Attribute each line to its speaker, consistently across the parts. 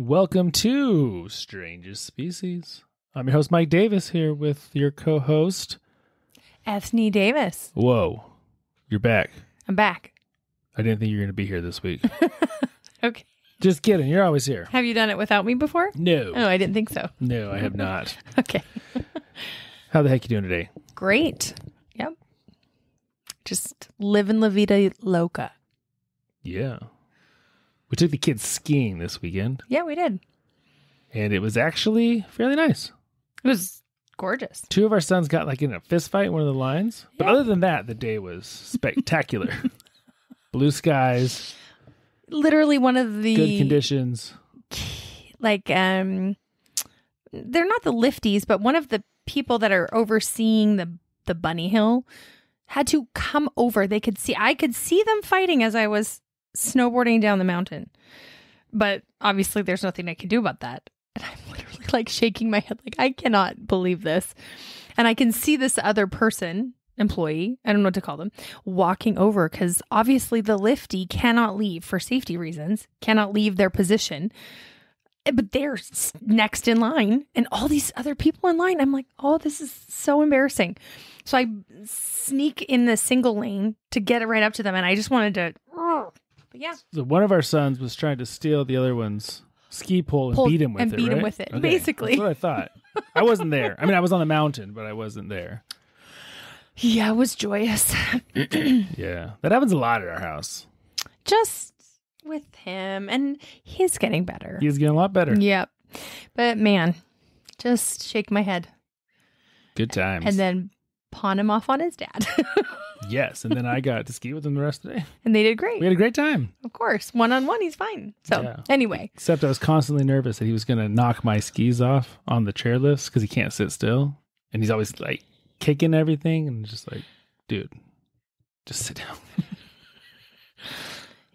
Speaker 1: Welcome to Strangest Species. I'm your host, Mike Davis, here with your co-host,
Speaker 2: Ethne Davis.
Speaker 1: Whoa, you're back.
Speaker 2: I'm back.
Speaker 1: I didn't think you were going to be here this week.
Speaker 2: Okay.
Speaker 1: Just kidding. You're always here.
Speaker 2: Have you done it without me before?
Speaker 1: No.
Speaker 2: Oh, I didn't think so.
Speaker 1: No, I have not.
Speaker 2: Okay.
Speaker 1: How the heck you doing today?
Speaker 2: Great. Yep. Just living la vida loca.
Speaker 1: Yeah. We took the kids skiing this weekend,
Speaker 2: Yeah, we did.
Speaker 1: and it was actually fairly nice.
Speaker 2: It was gorgeous.
Speaker 1: Two of our sons got in a fist fight in one of the lines. But
Speaker 2: Yeah.
Speaker 1: other than that, the day was spectacular. Blue skies,
Speaker 2: Literally one of the
Speaker 1: good conditions.
Speaker 2: they're not the lifties, but one of the people that are overseeing the bunny hill had to come over. I could see them fighting as I was snowboarding down the mountain. But obviously there's nothing I can do about that. And I'm literally shaking my head I cannot believe this. And I can see this other person, employee, I don't know what to call them, walking over because obviously the lifty cannot leave for safety reasons, cannot leave their position. But they're next in line and all these other people in line. I'm like, oh, this is so embarrassing. So I sneak in the single lane to get it right up to them. And I just wanted to, but yeah.
Speaker 1: So one of our sons was trying to steal the other one's ski pole and beat him with it,
Speaker 2: him
Speaker 1: right?
Speaker 2: with it,
Speaker 1: Okay,
Speaker 2: basically.
Speaker 1: That's what I thought. I wasn't there. I mean, I was on the mountain, but I wasn't there.
Speaker 2: Yeah, it was joyous.
Speaker 1: Yeah. That happens a lot at our house.
Speaker 2: Just with him. And he's getting better.
Speaker 1: He's getting a lot better.
Speaker 2: Yep. But man, just shake my head.
Speaker 1: Good times.
Speaker 2: And then pawn him off on his dad.
Speaker 1: Yes. And then I got to ski with him the rest of the day.
Speaker 2: And they did great.
Speaker 1: We had a great time.
Speaker 2: Of course. One-on-one, he's fine. So
Speaker 1: Yeah.
Speaker 2: anyway.
Speaker 1: Except I was constantly nervous that he was going to knock my skis off on the chairlifts because he can't sit still. And he's always kicking everything. And just dude, just sit down.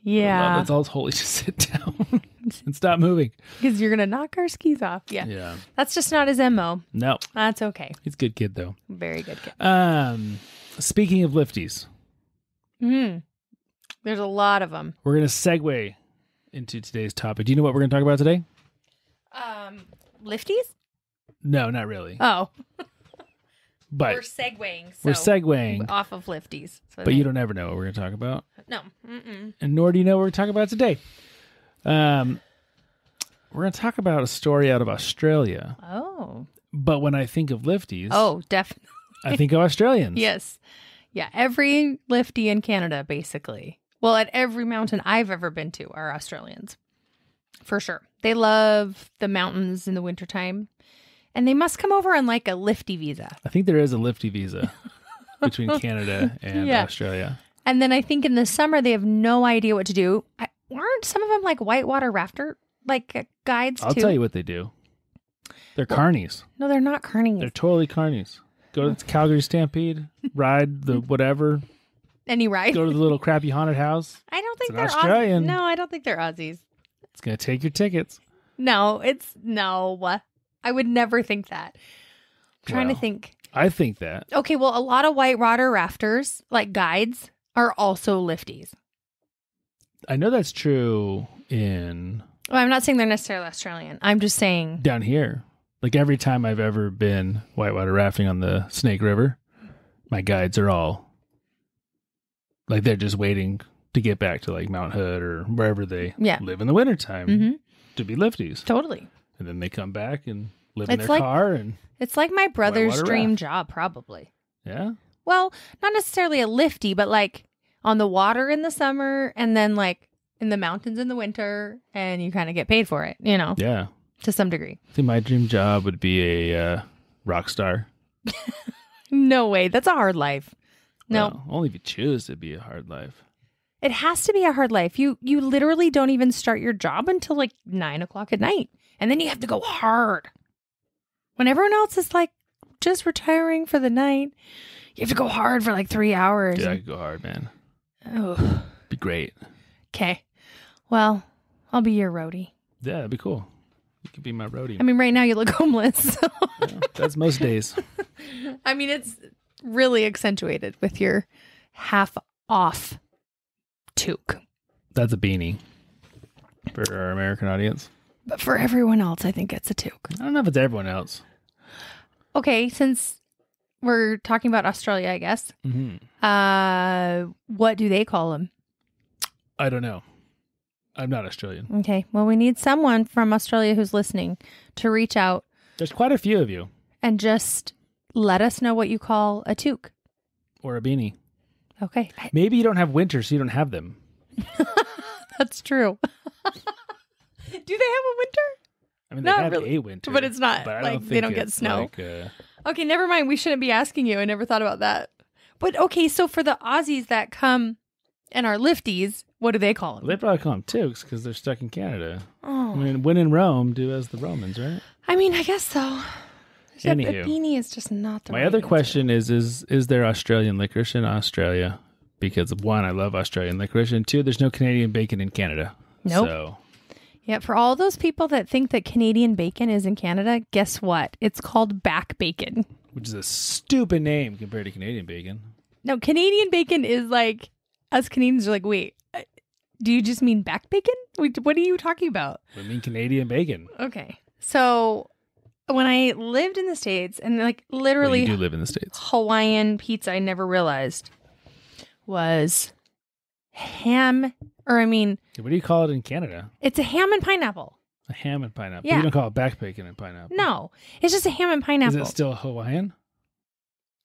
Speaker 2: Yeah.
Speaker 1: That's all it's holy. Just sit down and stop moving.
Speaker 2: Because you're going to knock our skis off. Yeah.
Speaker 1: Yeah.
Speaker 2: That's just not his MO.
Speaker 1: No.
Speaker 2: That's okay.
Speaker 1: He's a good kid, though.
Speaker 2: Very good kid.
Speaker 1: Speaking of lifties,
Speaker 2: There's a lot of them.
Speaker 1: we're going to segue into today's topic. Do you know what we're going to talk about today?
Speaker 2: Lifties?
Speaker 1: No, not really.
Speaker 2: Oh.
Speaker 1: But
Speaker 2: We're segueing.
Speaker 1: we're segueing.
Speaker 2: Off of lifties. So
Speaker 1: But you don't ever know what we're going to talk about.
Speaker 2: No. Mm-mm.
Speaker 1: And nor do you know what we're talking about today. We're going to talk about a story out of Australia.
Speaker 2: Oh.
Speaker 1: But when I think of lifties,
Speaker 2: Oh, definitely.
Speaker 1: I think of Australians.
Speaker 2: Yes. Yeah. Every lifty in Canada, basically. Well, at every mountain I've ever been to are Australians. For sure. They love the mountains in the wintertime. And they must come over on a lifty visa.
Speaker 1: I think there is a lifty visa between Canada and
Speaker 2: Yeah.
Speaker 1: Australia.
Speaker 2: And then I think in the summer, they have no idea what to do. Aren't some of them whitewater rafter guides
Speaker 1: I'll
Speaker 2: too?
Speaker 1: tell you what they do. They're carnies.
Speaker 2: No, they're not carnies.
Speaker 1: They're totally carnies. Go to the Calgary Stampede, ride the whatever,
Speaker 2: Any ride?
Speaker 1: go to the little crappy haunted house.
Speaker 2: I don't think
Speaker 1: It's an
Speaker 2: they're
Speaker 1: Australian.
Speaker 2: Aussies. No, I don't think they're Aussies.
Speaker 1: It's going to take your tickets.
Speaker 2: No. I would never think that. I'm trying to
Speaker 1: Well,
Speaker 2: think.
Speaker 1: I think that.
Speaker 2: Okay, well, a lot of whitewater rafters, guides, are also lifties.
Speaker 1: I know that's true in
Speaker 2: Well, I'm not saying they're necessarily Australian. I'm just saying.
Speaker 1: down here. Every time I've ever been whitewater rafting on the Snake River, my guides are all they're just waiting to get back to Mount Hood or wherever they live in the wintertime to be lifties.
Speaker 2: Totally.
Speaker 1: And then they come back and live in
Speaker 2: It's
Speaker 1: their car and
Speaker 2: It's like my brother's
Speaker 1: Whitewater
Speaker 2: dream
Speaker 1: raft.
Speaker 2: job, probably.
Speaker 1: yeah.
Speaker 2: Well, not necessarily a lifty, but on the water in the summer and then in the mountains in the winter, and you kind of get paid for it,
Speaker 1: Yeah.
Speaker 2: to some degree.
Speaker 1: I think my dream job would be a rock star.
Speaker 2: No way. That's a hard life. No,
Speaker 1: Well, only if you choose to be a hard life.
Speaker 2: it has to be a hard life. You literally don't even start your job until 9:00 at night. And then you have to go hard. When everyone else is just retiring for the night, you have to go hard for 3 hours.
Speaker 1: Yeah, I could go hard, man.
Speaker 2: Oh,
Speaker 1: Be great.
Speaker 2: okay. Well, I'll be your roadie.
Speaker 1: Yeah, that'd be cool. You could be my roadie.
Speaker 2: I mean, right now you look homeless. So.
Speaker 1: Yeah, that's most days.
Speaker 2: I mean, it's really accentuated with your half off toque.
Speaker 1: That's a beanie for our American audience.
Speaker 2: But for everyone else, I think it's a toque.
Speaker 1: I don't know if it's everyone else.
Speaker 2: Okay, since we're talking about Australia, I guess. What do they call them?
Speaker 1: I don't know. I'm not Australian.
Speaker 2: Okay, well, we need someone from Australia who's listening to reach out.
Speaker 1: There's quite a few of you.
Speaker 2: And just let us know what you call a toque.
Speaker 1: Or a beanie.
Speaker 2: Okay.
Speaker 1: Maybe you don't have winter, so you don't have them.
Speaker 2: That's true. Do they have a winter?
Speaker 1: I mean, they have a winter.
Speaker 2: But it's not
Speaker 1: but
Speaker 2: like they don't get snow.
Speaker 1: Like,
Speaker 2: okay, never mind. We shouldn't be asking you. I never thought about that. But okay, so for the Aussies that come and are lifties, what do they call them?
Speaker 1: They probably call them toques because they're stuck in Canada.
Speaker 2: Oh.
Speaker 1: I mean, when in Rome, do as the Romans, right?
Speaker 2: I mean, I guess so.
Speaker 1: Anywho,
Speaker 2: a beanie is just not the
Speaker 1: my
Speaker 2: right
Speaker 1: other
Speaker 2: answer.
Speaker 1: question is there Australian licorice in Australia? Because one, I love Australian licorice, and two, there's no Canadian bacon in Canada.
Speaker 2: Nope.
Speaker 1: So,
Speaker 2: yeah, for all those people that think that Canadian bacon is in Canada, guess what? It's called back bacon.
Speaker 1: which is a stupid name compared to Canadian bacon.
Speaker 2: No, Canadian bacon is like, us Canadians are like, wait, do you just mean back bacon? What are you talking about?
Speaker 1: I mean Canadian bacon.
Speaker 2: Okay. So when I lived in the States and like literally
Speaker 1: Well, you do live in the States.
Speaker 2: Hawaiian pizza, I never realized was ham, or I mean,
Speaker 1: What do you call it in Canada?
Speaker 2: it's a ham and pineapple.
Speaker 1: A ham and pineapple.
Speaker 2: Yeah.
Speaker 1: You don't call it back bacon and pineapple.
Speaker 2: No, it's just a ham and
Speaker 1: Is
Speaker 2: pineapple.
Speaker 1: it still Hawaiian?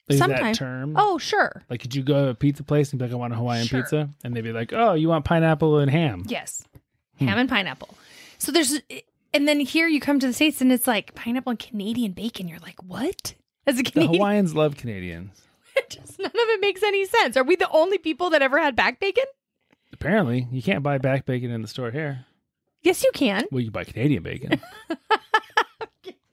Speaker 1: Is that
Speaker 2: Sometimes.
Speaker 1: term?
Speaker 2: Oh, sure.
Speaker 1: Like, could you go to a pizza place and be like, I want a Hawaiian
Speaker 2: Sure.
Speaker 1: pizza? And they'd be like, oh, you want pineapple and ham?
Speaker 2: Yes. Ham and pineapple. So and then here you come to the States and it's like pineapple and Canadian bacon. You're like, what? As a
Speaker 1: The
Speaker 2: Canadian,
Speaker 1: Hawaiians love Canadians.
Speaker 2: none of it makes any sense. Are we the only people that ever had back bacon?
Speaker 1: Apparently, you can't buy back bacon in the store here.
Speaker 2: Yes, you can.
Speaker 1: Well, you can buy Canadian bacon.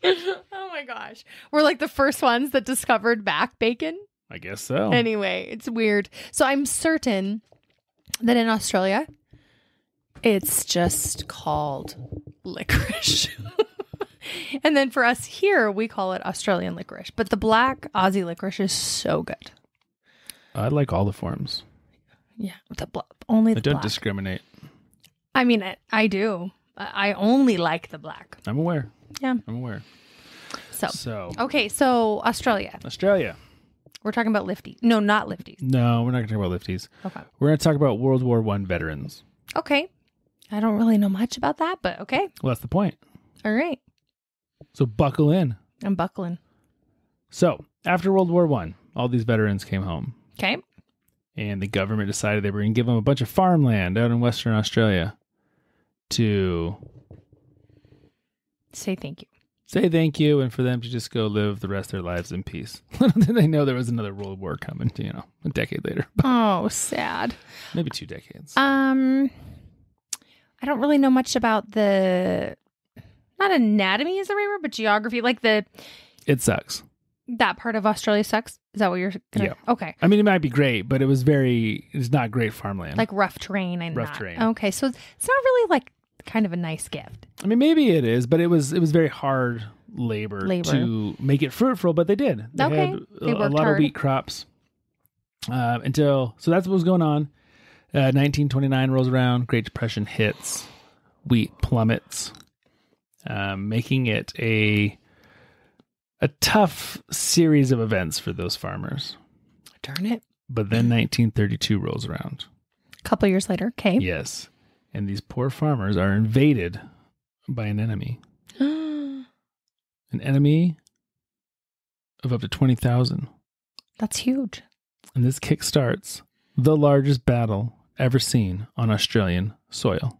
Speaker 2: Oh my gosh. We're like the first ones that discovered back bacon.
Speaker 1: I guess so.
Speaker 2: Anyway, it's weird. So I'm certain that in Australia, it's just called licorice. And then for us here, we call it Australian licorice. But the black Aussie licorice is so good.
Speaker 1: I like all the forms.
Speaker 2: Yeah, only the
Speaker 1: I don't
Speaker 2: black.
Speaker 1: discriminate.
Speaker 2: I mean, I do. I only like the black.
Speaker 1: I'm aware.
Speaker 2: Yeah.
Speaker 1: I'm aware.
Speaker 2: So okay, so Australia. We're talking about lifties. No, not lifties.
Speaker 1: No, we're not going to talk about lifties.
Speaker 2: Okay.
Speaker 1: We're going to talk about World War I veterans.
Speaker 2: Okay. I don't really know much about that, but okay.
Speaker 1: Well, that's the point.
Speaker 2: All right.
Speaker 1: So buckle in.
Speaker 2: I'm buckling.
Speaker 1: So after World War I, all these veterans came home.
Speaker 2: Okay.
Speaker 1: And the government decided they were going to give them a bunch of farmland out in Western Australia to
Speaker 2: Say thank you.
Speaker 1: say thank you and for them to just go live the rest of their lives in peace. Little did they know there was another World War coming, a decade later.
Speaker 2: Oh, sad.
Speaker 1: Maybe 2 decades.
Speaker 2: I don't really know much about the, not anatomy is the right word, but geography. Like
Speaker 1: It sucks.
Speaker 2: that part of Australia sucks. Is that what you're gonna?
Speaker 1: Yeah.
Speaker 2: Okay.
Speaker 1: I mean, it might be great, but it's not great farmland.
Speaker 2: Like rough terrain and
Speaker 1: Rough
Speaker 2: not.
Speaker 1: terrain.
Speaker 2: Okay, so it's not really like kind of a nice gift.
Speaker 1: I mean, maybe it is, but it was very hard labor to make it fruitful, but they did. They
Speaker 2: Okay.
Speaker 1: had
Speaker 2: They
Speaker 1: a
Speaker 2: worked
Speaker 1: lot
Speaker 2: hard.
Speaker 1: of wheat crops so that's what was going on. 1929 rolls around, Great Depression hits, wheat plummets, making it a tough series of events for those farmers.
Speaker 2: Darn it.
Speaker 1: But then 1932 rolls around.
Speaker 2: A couple years later. Okay.
Speaker 1: Yes. And these poor farmers are invaded by an enemy. An enemy of up to 20,000.
Speaker 2: That's huge.
Speaker 1: And this kickstarts the largest battle ever seen on Australian soil.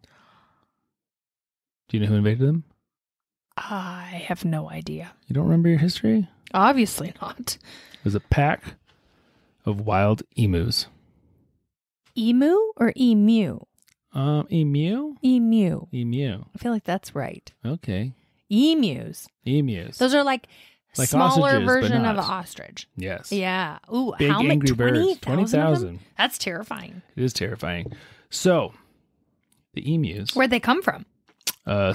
Speaker 1: Do you know who invaded them?
Speaker 2: I have no idea.
Speaker 1: You don't remember your history?
Speaker 2: Obviously not.
Speaker 1: It was a pack of wild emus.
Speaker 2: Emu or emu?
Speaker 1: Emu?
Speaker 2: Emu.
Speaker 1: Emu.
Speaker 2: I feel like that's right.
Speaker 1: Okay.
Speaker 2: Emus.
Speaker 1: Emus.
Speaker 2: Those are like smaller
Speaker 1: ostriches, but
Speaker 2: version of
Speaker 1: not.
Speaker 2: an ostrich.
Speaker 1: Yes.
Speaker 2: Yeah. Ooh,
Speaker 1: Big
Speaker 2: how many?
Speaker 1: angry birds.
Speaker 2: 20,000? That's terrifying.
Speaker 1: It is terrifying. So, the emus.
Speaker 2: Where'd they come from?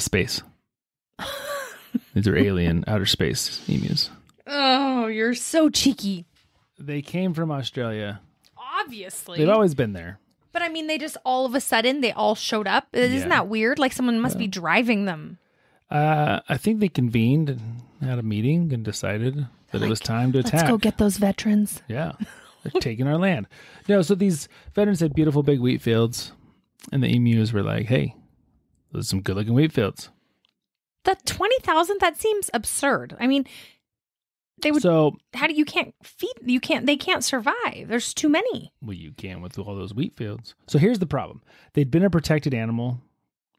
Speaker 1: Space. These are alien outer space emus.
Speaker 2: Oh, you're so cheeky.
Speaker 1: They came from Australia.
Speaker 2: Obviously.
Speaker 1: They've always been there.
Speaker 2: But I mean, they just all of a sudden, they all showed up. Isn't
Speaker 1: Yeah.
Speaker 2: that weird? Like someone must be driving them.
Speaker 1: I think they convened and had a meeting and decided that it was time to attack.
Speaker 2: Let's go get those veterans.
Speaker 1: Yeah. They're taking our land. No, so these veterans had beautiful big wheat fields, and the emus were like, hey, those are some good-looking wheat fields.
Speaker 2: That 20,000, that seems absurd. I mean, they would.
Speaker 1: So,
Speaker 2: you can't feed, they can't survive. There's too many.
Speaker 1: well, you can with all those wheat fields. So here's the problem. They'd been a protected animal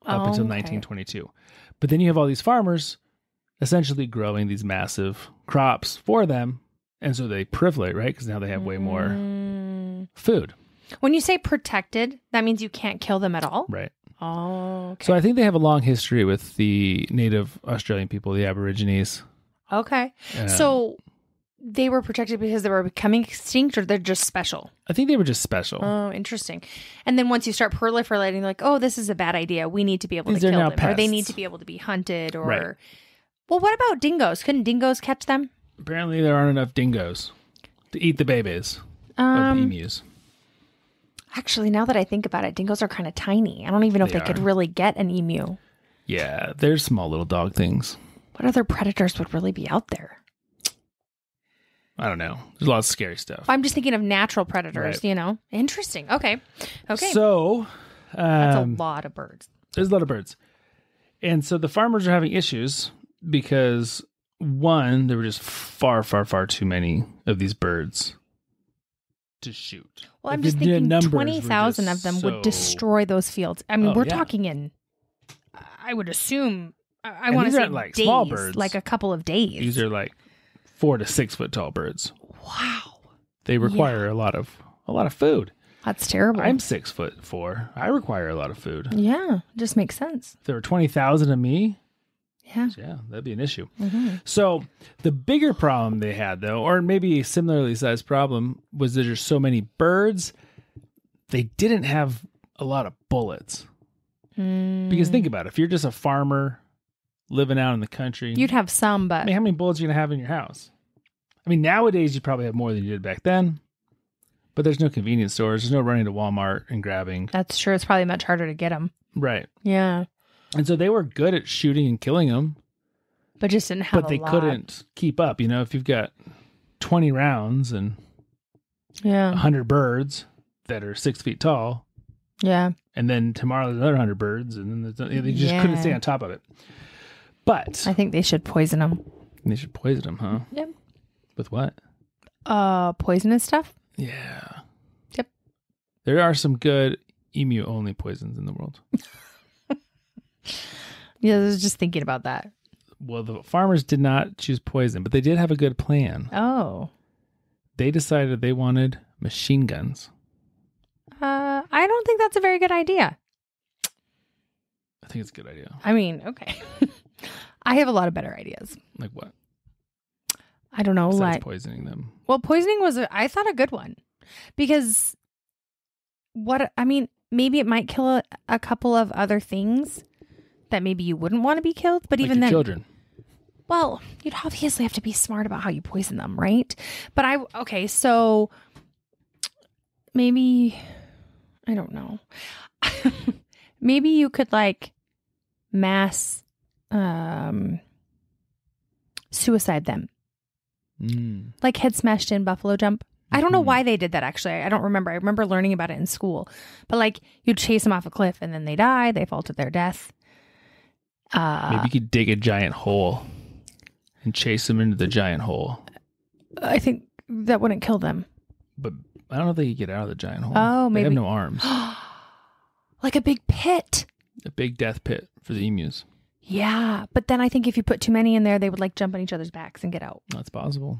Speaker 1: up until 1922. But then you have all these farmers essentially growing these massive crops for them. And so they proliferate, right? Because now they have way more food.
Speaker 2: When you say protected, that means you can't kill them at all?
Speaker 1: Right.
Speaker 2: Oh, okay.
Speaker 1: So I think they have a long history with the native Australian people, the Aborigines.
Speaker 2: Okay. So they were protected because they were becoming extinct, or they're just special?
Speaker 1: I think they were just special.
Speaker 2: Oh, interesting. And then once you start proliferating, they're like, oh, this is a bad idea. We need to be able to kill them.
Speaker 1: Pests.
Speaker 2: Or they need to be able to be hunted. Or,
Speaker 1: right.
Speaker 2: Well, what about dingoes? Couldn't dingoes catch them?
Speaker 1: Apparently there aren't enough dingoes to eat the babies of emus.
Speaker 2: Actually, now that I think about it, dingoes are kind of tiny. I don't even know if they could really get an emu.
Speaker 1: Yeah, they're small little dog things.
Speaker 2: What other predators would really be out there?
Speaker 1: I don't know. There's a lot of scary stuff.
Speaker 2: I'm just thinking of natural predators,
Speaker 1: Right.
Speaker 2: you know? Interesting. Okay.
Speaker 1: So,
Speaker 2: that's a lot of birds.
Speaker 1: there's a lot of birds. And so the farmers are having issues because, one, there were just far, far, far too many of these birds to shoot.
Speaker 2: Well, I'm just thinking 20,000 of them would destroy those fields. I mean, we're talking in, I would assume, I want to say
Speaker 1: like
Speaker 2: days,
Speaker 1: small birds.
Speaker 2: like a couple of days.
Speaker 1: These are like 4 to 6 foot tall birds.
Speaker 2: Wow.
Speaker 1: They require a lot of food.
Speaker 2: That's terrible.
Speaker 1: I'm 6'4". I require a lot of food.
Speaker 2: Yeah, it just makes sense.
Speaker 1: If there were 20,000 of me,
Speaker 2: yeah,
Speaker 1: that'd be an issue. Mm-hmm. So the bigger problem they had, though, or maybe a similarly sized problem, was that there's so many birds, they didn't have a lot of bullets. Because think about it. If you're just a farmer living out in the country,
Speaker 2: you'd have some, but
Speaker 1: I mean, how many bullets are you going to have in your house? I mean, nowadays you probably have more than you did back then, but there's no convenience stores. There's no running to Walmart and grabbing.
Speaker 2: That's true. It's probably much harder to get them.
Speaker 1: Right.
Speaker 2: Yeah.
Speaker 1: And so they were good at shooting and killing them,
Speaker 2: but just didn't have.
Speaker 1: But they couldn't keep up. You know, if you've got 20 rounds and 100 birds that are 6 feet tall, and then tomorrow there's another 100 birds, and then they just couldn't stay on top of it. But
Speaker 2: I think they should poison them.
Speaker 1: They should poison them, huh?
Speaker 2: Yep.
Speaker 1: With what?
Speaker 2: Poisonous stuff.
Speaker 1: Yeah.
Speaker 2: Yep.
Speaker 1: There are some good emu-only poisons in the world.
Speaker 2: Yeah, I was just thinking about that.
Speaker 1: Well, the farmers did not choose poison, but they did have a good plan.
Speaker 2: Oh.
Speaker 1: They decided they wanted machine guns.
Speaker 2: I don't think that's a very good idea.
Speaker 1: I think it's a good idea.
Speaker 2: I mean, okay. I have a lot of better ideas.
Speaker 1: Like what?
Speaker 2: I don't know.
Speaker 1: Besides poisoning them.
Speaker 2: Well, poisoning was, I thought, a good one. Because maybe it might kill a couple of other things that maybe you wouldn't want to be killed. But like even then,
Speaker 1: children.
Speaker 2: Well, you'd obviously have to be smart about how you poison them, right? But so maybe, I don't know. Maybe you could mass suicide them. Like head smashed in, buffalo jump. I don't know why they did that, actually. I don't remember. I remember learning about it in school. But you'd chase them off a cliff and then they die. They fall to their death.
Speaker 1: Maybe you could dig a giant hole and chase them into the giant hole.
Speaker 2: I think that wouldn't kill them.
Speaker 1: But I don't know if they could get out of the giant hole.
Speaker 2: Oh, maybe.
Speaker 1: They have no arms.
Speaker 2: Like a big pit.
Speaker 1: A big death pit for the emus.
Speaker 2: Yeah. But then I think if you put too many in there, they would jump on each other's backs and get out.
Speaker 1: That's possible.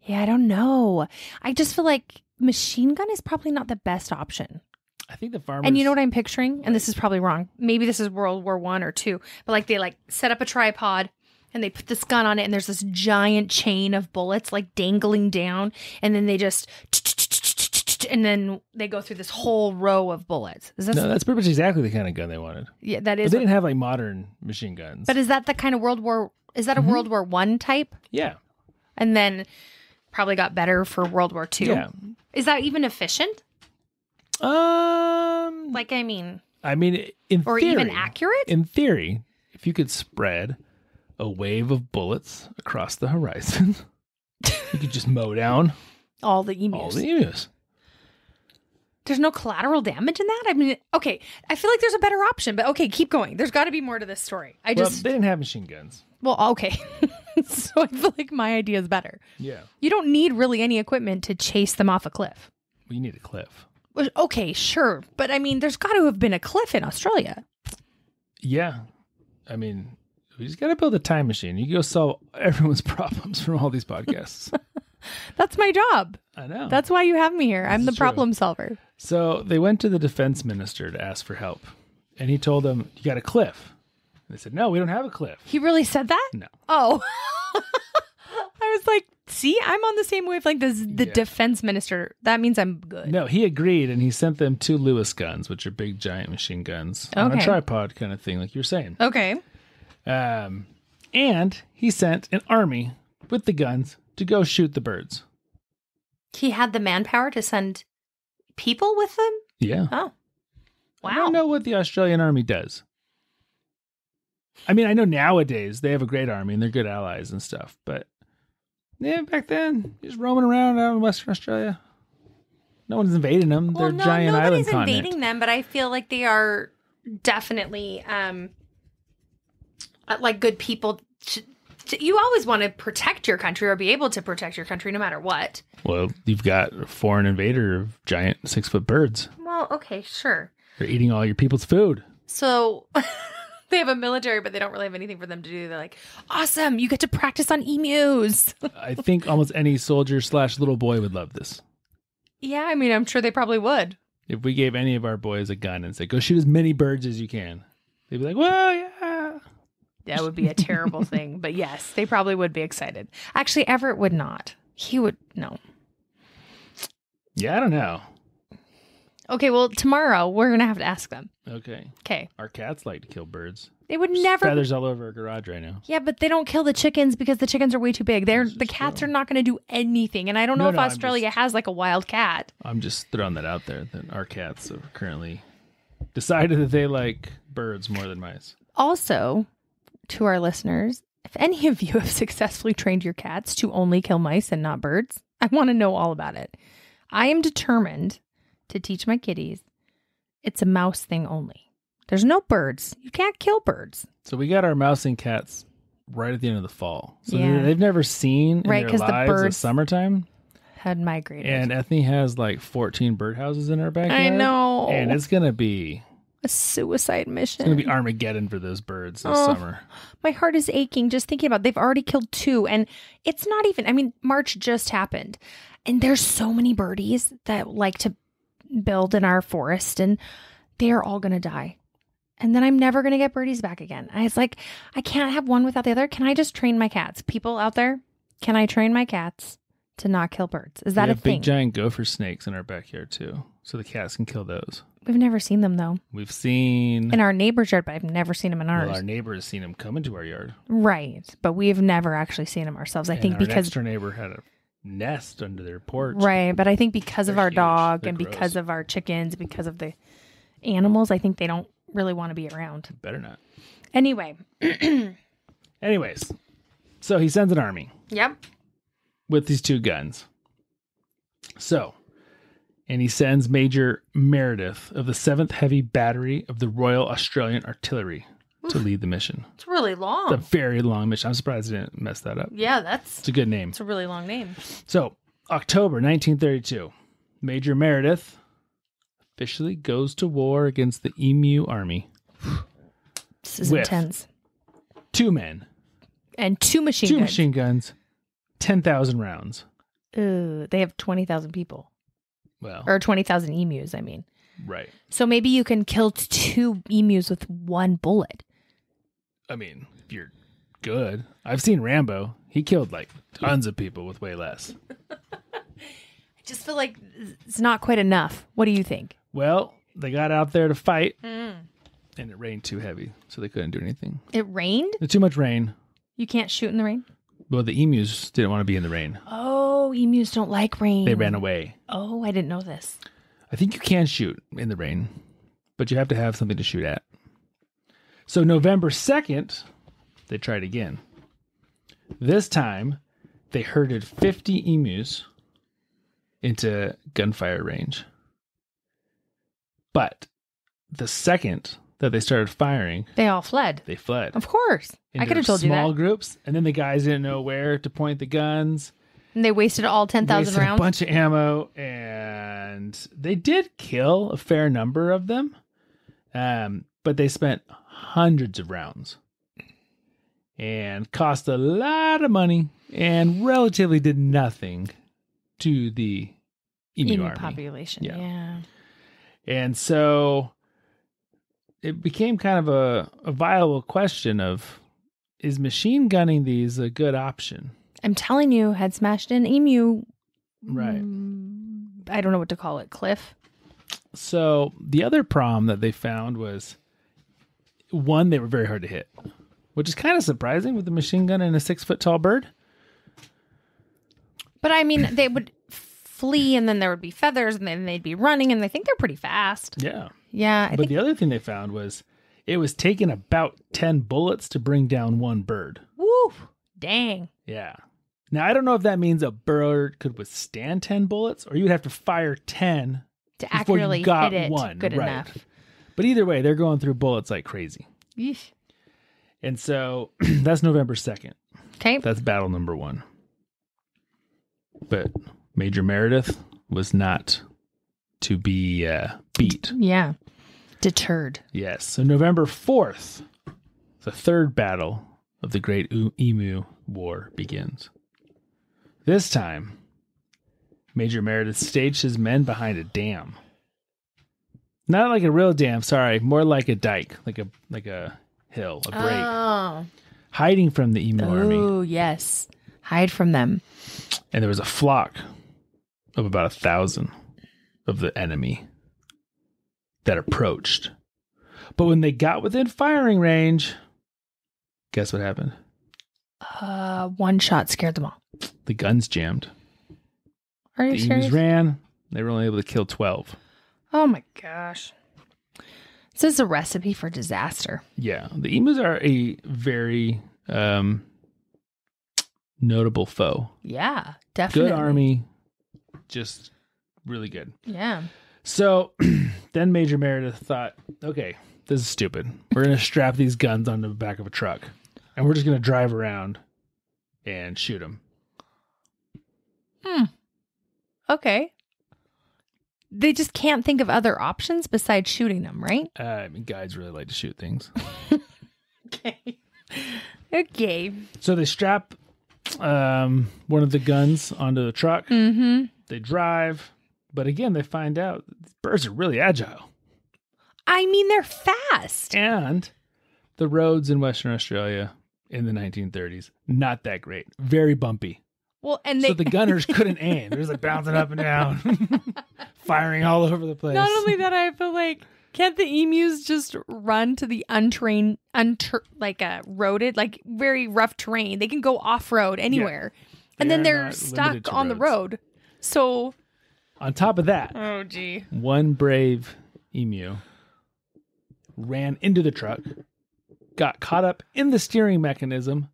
Speaker 2: Yeah, I don't know. I just feel like machine gun is probably not the best option.
Speaker 1: I think the farmers...
Speaker 2: And you know what I'm picturing? And this is probably wrong. Maybe this is World War I or II. But they set up a tripod and they put this gun on it and there's this giant chain of bullets dangling down. And then they just... And then they go through this whole row of bullets. No,
Speaker 1: that's pretty much exactly the kind of gun they wanted.
Speaker 2: Yeah, that is.
Speaker 1: But they didn't have modern machine guns.
Speaker 2: But is that the kind of World War... Is that a World War I type?
Speaker 1: Yeah.
Speaker 2: And then probably got better for World War II?
Speaker 1: Yeah.
Speaker 2: Is that even efficient?
Speaker 1: In
Speaker 2: or
Speaker 1: theory,
Speaker 2: even accurate?
Speaker 1: In theory, if you could spread a wave of bullets across the horizon, you could just mow down
Speaker 2: all the emus.
Speaker 1: all the emus.
Speaker 2: There's no collateral damage in that? I mean, okay, I feel like there's a better option, but okay, keep going. There's got to be more to this story.
Speaker 1: They didn't have machine guns.
Speaker 2: Well, okay. So I feel like my idea is better.
Speaker 1: Yeah.
Speaker 2: You don't need really any equipment to chase them off a cliff.
Speaker 1: Well, you need a cliff.
Speaker 2: Okay, sure. But I mean, there's got to have been a cliff in Australia.
Speaker 1: Yeah. I mean, we just got to build a time machine. You can go solve everyone's problems from all these podcasts.
Speaker 2: That's my job.
Speaker 1: I know.
Speaker 2: That's why you have me here. I'm the
Speaker 1: true.
Speaker 2: problem solver.
Speaker 1: So they went to the defense minister to ask for help. And he told them, you got a cliff. And they said, no, we don't have a cliff.
Speaker 2: He really said that?
Speaker 1: No.
Speaker 2: Oh. I was like, see, I'm on the same wavelength as the defense minister. That means I'm good.
Speaker 1: No, he agreed, and he sent them 2 Lewis guns, which are big, giant machine guns on a tripod kind of thing, like you were saying.
Speaker 2: Okay.
Speaker 1: And he sent an army with the guns to go shoot the birds.
Speaker 2: He had the manpower to send people with them?
Speaker 1: Yeah.
Speaker 2: Oh. Wow.
Speaker 1: I don't know what the Australian army does. I mean, I know nowadays they have a great army and they're good allies and stuff, but yeah, back then, just roaming around out in Western Australia. No one's invading them. They're a giant island continent.
Speaker 2: Nobody's invading them, but I feel like they are definitely like good people. You always want to protect your country or be able to protect your country no matter what.
Speaker 1: Well, you've got a foreign invader of giant 6-foot birds.
Speaker 2: Well, okay, sure.
Speaker 1: They're eating all your people's food.
Speaker 2: So they have a military, but they don't really have anything for them to do. They're like, awesome, you get to practice on emus.
Speaker 1: I think almost any soldier / little boy would love this.
Speaker 2: Yeah, I mean, I'm sure they probably would.
Speaker 1: If we gave any of our boys a gun and said, go shoot as many birds as you can, they'd be like, well, yeah.
Speaker 2: That would be a terrible thing. But yes, they probably would be excited. Actually, Everett would not. He would, no.
Speaker 1: Yeah, I don't know.
Speaker 2: Okay, well, tomorrow we're going to have to ask them.
Speaker 1: Okay.
Speaker 2: Okay.
Speaker 1: Our cats like to kill birds.
Speaker 2: They would
Speaker 1: There's
Speaker 2: never.
Speaker 1: feathers all over our garage right now.
Speaker 2: Yeah, but they don't kill the chickens because the chickens are way too big. The cats are not going to do anything. And I don't know if Australia has like a wild cat.
Speaker 1: I'm just throwing that out there that our cats have currently decided that they like birds more than mice.
Speaker 2: Also, to our listeners, if any of you have successfully trained your cats to only kill mice and not birds, I want to know all about it. I am determined to teach my kitties it's a mouse thing only. There's no birds. You can't kill birds.
Speaker 1: So we got our mouse and cats right at the end of the fall. So
Speaker 2: Yeah.
Speaker 1: they've never seen in
Speaker 2: Right,
Speaker 1: their
Speaker 2: 'cause the
Speaker 1: lives
Speaker 2: birds-
Speaker 1: summertime.
Speaker 2: Had migrated.
Speaker 1: And Ethne has like 14 birdhouses in her backyard.
Speaker 2: I know.
Speaker 1: And it's going to be
Speaker 2: A suicide mission.
Speaker 1: It's going to be Armageddon for those birds this summer.
Speaker 2: My heart is aching just thinking about it. They've already killed 2. And it's not even, I mean, March just happened. And there's so many birdies that like to build in our forest. And they are all going to die. And then I'm never going to get birdies back again. It's like, I can't have one without the other. Can I just train my cats? People out there, can I train my cats to not kill birds? Is that
Speaker 1: we
Speaker 2: a
Speaker 1: have
Speaker 2: thing?
Speaker 1: big giant gopher snakes in our backyard too. So the cats can kill those.
Speaker 2: We've never seen them though.
Speaker 1: We've seen...
Speaker 2: In our neighbor's yard, but I've never seen them in ours.
Speaker 1: Well, our neighbor has seen them come into our yard.
Speaker 2: Right. But we've never actually seen them ourselves. I think
Speaker 1: our
Speaker 2: because...
Speaker 1: next door neighbor had a nest under their porch.
Speaker 2: Right. But I think because of
Speaker 1: They're
Speaker 2: our
Speaker 1: huge.
Speaker 2: dog
Speaker 1: They're
Speaker 2: and
Speaker 1: gross.
Speaker 2: because of our chickens, because of the animals, I think they don't really want to be around.
Speaker 1: Better not.
Speaker 2: Anyway.
Speaker 1: Anyways, so he sends an army
Speaker 2: Yep.
Speaker 1: with these 2 guns. So, and he sends Major Meredith of the 7th Heavy Battery of the Royal Australian Artillery to lead the mission.
Speaker 2: It's really
Speaker 1: It's a
Speaker 2: long.
Speaker 1: very long mission. I'm surprised I didn't mess that up.
Speaker 2: Yeah,
Speaker 1: It's a good name.
Speaker 2: it's a really long name.
Speaker 1: So, October 1932, Major Meredith officially goes to war against the Emu Army.
Speaker 2: This is
Speaker 1: With
Speaker 2: intense.
Speaker 1: 2 men,
Speaker 2: And 2 machine
Speaker 1: 2
Speaker 2: guns.
Speaker 1: machine guns, 10,000 rounds.
Speaker 2: Ooh, they have 20,000 people.
Speaker 1: Well,
Speaker 2: Or 20,000 emus, I mean.
Speaker 1: right.
Speaker 2: So maybe you can kill 2 emus with 1 bullet.
Speaker 1: I mean, if you're good. I've seen Rambo. He killed like tons of people with way less.
Speaker 2: I just feel like it's not quite enough. What do you think?
Speaker 1: Well, they got out there to fight, and it rained too heavy, so they couldn't do anything.
Speaker 2: It rained?
Speaker 1: There's too much rain.
Speaker 2: You can't shoot in the rain?
Speaker 1: Well, the emus didn't want to be in the rain.
Speaker 2: Oh, emus don't like rain.
Speaker 1: They ran away.
Speaker 2: Oh, I didn't know this.
Speaker 1: I think you can shoot in the rain, but you have to have something to shoot at. So November 2nd, they tried again. This time, they herded 50 emus into gunfire range. But the second that they started firing,
Speaker 2: They all fled.
Speaker 1: they fled.
Speaker 2: Of course. I could have told you that.
Speaker 1: Small groups, and then the guys didn't know where to point the guns.
Speaker 2: And they wasted all 10,000
Speaker 1: Wasted
Speaker 2: rounds.
Speaker 1: a bunch of ammo, and they did kill a fair number of them, but they spent hundreds of rounds and cost a lot of money and relatively did nothing to the emu army
Speaker 2: population.
Speaker 1: Yeah.
Speaker 2: Yeah.
Speaker 1: And so it became kind of a viable question of, is machine gunning these a good option?
Speaker 2: I'm telling you, had smashed an emu.
Speaker 1: Right.
Speaker 2: I don't know what to call it. Cliff.
Speaker 1: So the other problem that they found was, one, they were very hard to hit, which is kind of surprising with a machine gun and a 6-foot tall bird.
Speaker 2: But I mean, they would flee and then there would be feathers and then they'd be running and they think they're pretty fast.
Speaker 1: Yeah.
Speaker 2: Yeah. I
Speaker 1: But the other thing they found was it was taking about 10 bullets to bring down one bird.
Speaker 2: Woo. Dang.
Speaker 1: Yeah. Now, I don't know if that means a bird could withstand 10 bullets or you would have to fire 10
Speaker 2: To
Speaker 1: before
Speaker 2: accurately
Speaker 1: you got
Speaker 2: hit it
Speaker 1: one.
Speaker 2: good
Speaker 1: Right.
Speaker 2: enough.
Speaker 1: But either way, they're going through bullets like crazy.
Speaker 2: Yeesh.
Speaker 1: And so that's November 2nd.
Speaker 2: Okay.
Speaker 1: That's battle number 1. But Major Meredith was not to be beat.
Speaker 2: Yeah. Deterred.
Speaker 1: Yes. So November 4th, the third battle of the Great Emu War begins. This time, Major Meredith staged his men behind a dam. Not like a real dam, sorry, more like a dike, like a hill, a break.
Speaker 2: Oh.
Speaker 1: Hiding from the emu army.
Speaker 2: Oh, yes. Hide from them.
Speaker 1: And there was a flock of about 1,000 of the enemy that approached. But when they got within firing range, guess what happened?
Speaker 2: One shot scared them all.
Speaker 1: The guns jammed.
Speaker 2: Are you
Speaker 1: The
Speaker 2: serious?
Speaker 1: emus ran. They were only able to kill 12.
Speaker 2: Oh my gosh. This is a recipe for disaster.
Speaker 1: Yeah. The emus are a very notable foe.
Speaker 2: Yeah, definitely.
Speaker 1: Good army. Just really good.
Speaker 2: Yeah.
Speaker 1: So then Major Meredith thought, okay, this is stupid. We're going to strap these guns on the back of a truck and we're just going to drive around and shoot them.
Speaker 2: Okay. They just can't think of other options besides shooting them, right?
Speaker 1: I mean, guys really like to shoot things.
Speaker 2: Okay. Okay.
Speaker 1: So they strap one of the guns onto the truck.
Speaker 2: Mm-hmm.
Speaker 1: They drive. But again, they find out these birds are really agile.
Speaker 2: I mean, they're fast.
Speaker 1: And the roads in Western Australia in the 1930s, not that great. Very bumpy.
Speaker 2: Well, and
Speaker 1: So the gunners couldn't aim. They're just like bouncing up and down, firing all over the place.
Speaker 2: not only that, I feel like, can't the emus just run to the untrained, roaded, like very rough terrain? They can go off-road anywhere.
Speaker 1: Yeah.
Speaker 2: And then
Speaker 1: They are
Speaker 2: they're
Speaker 1: not
Speaker 2: stuck
Speaker 1: limited to
Speaker 2: on the
Speaker 1: roads.
Speaker 2: road. So,
Speaker 1: On top of that,
Speaker 2: oh, gee.
Speaker 1: one brave emu ran into the truck, got caught up in the steering mechanism,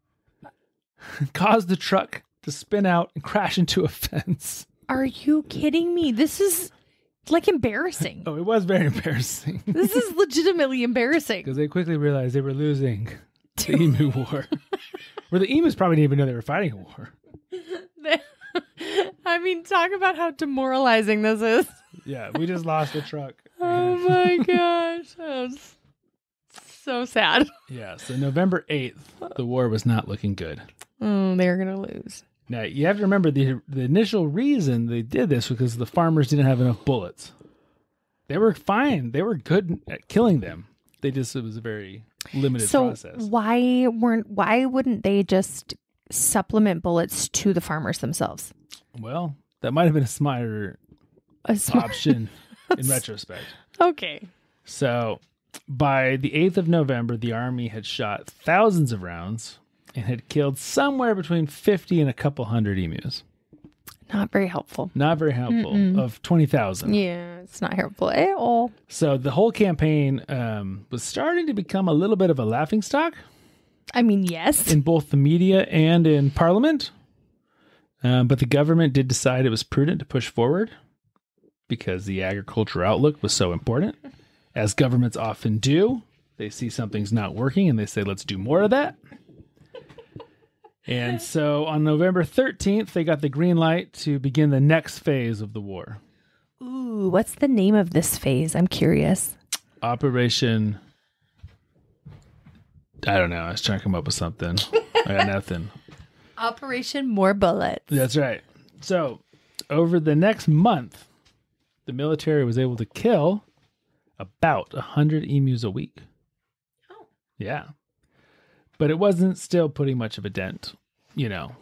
Speaker 1: caused the truck to spin out and crash into a fence.
Speaker 2: Are you kidding me? This is like embarrassing.
Speaker 1: Oh, it was very embarrassing.
Speaker 2: This is legitimately embarrassing.
Speaker 1: Because they quickly realized they were losing the Emu War. Where the emus probably didn't even know they were fighting a war.
Speaker 2: I mean, talk about how demoralizing this is.
Speaker 1: Yeah, we just lost the truck.
Speaker 2: Oh my gosh. That was so sad.
Speaker 1: Yeah, so November 8th, the war was not looking good.
Speaker 2: Oh, they're going to lose.
Speaker 1: Now, you have to remember the initial reason they did this was because the farmers didn't have enough bullets. They were fine. They were good at killing them. It was a very limited process.
Speaker 2: So why wouldn't they just supplement bullets to the farmers themselves?
Speaker 1: Well, that might have been a smarter option in retrospect.
Speaker 2: Okay.
Speaker 1: So by the 8th of November, the army had shot thousands of rounds and had killed somewhere between 50 and a couple hundred emus.
Speaker 2: Not very helpful.
Speaker 1: Not very helpful. Of 20,000.
Speaker 2: Yeah, it's not helpful at all.
Speaker 1: So the whole campaign was starting to become a little bit of a laughingstock.
Speaker 2: I mean, yes.
Speaker 1: In both the media and in Parliament. But the government did decide it was prudent to push forward because the agriculture outlook was so important. As governments often do, they see something's not working and they say, let's do more of that. And so on November 13th, they got the green light to begin the next phase of the war.
Speaker 2: Ooh, what's the name of this phase? I'm curious.
Speaker 1: Operation... I don't know. I was trying to come up with something. I got nothing.
Speaker 2: Operation More Bullets.
Speaker 1: That's right. So over the next month, the military was able to kill about 100 emus a week.
Speaker 2: Oh.
Speaker 1: Yeah. But it wasn't still putting much of a dent. You know,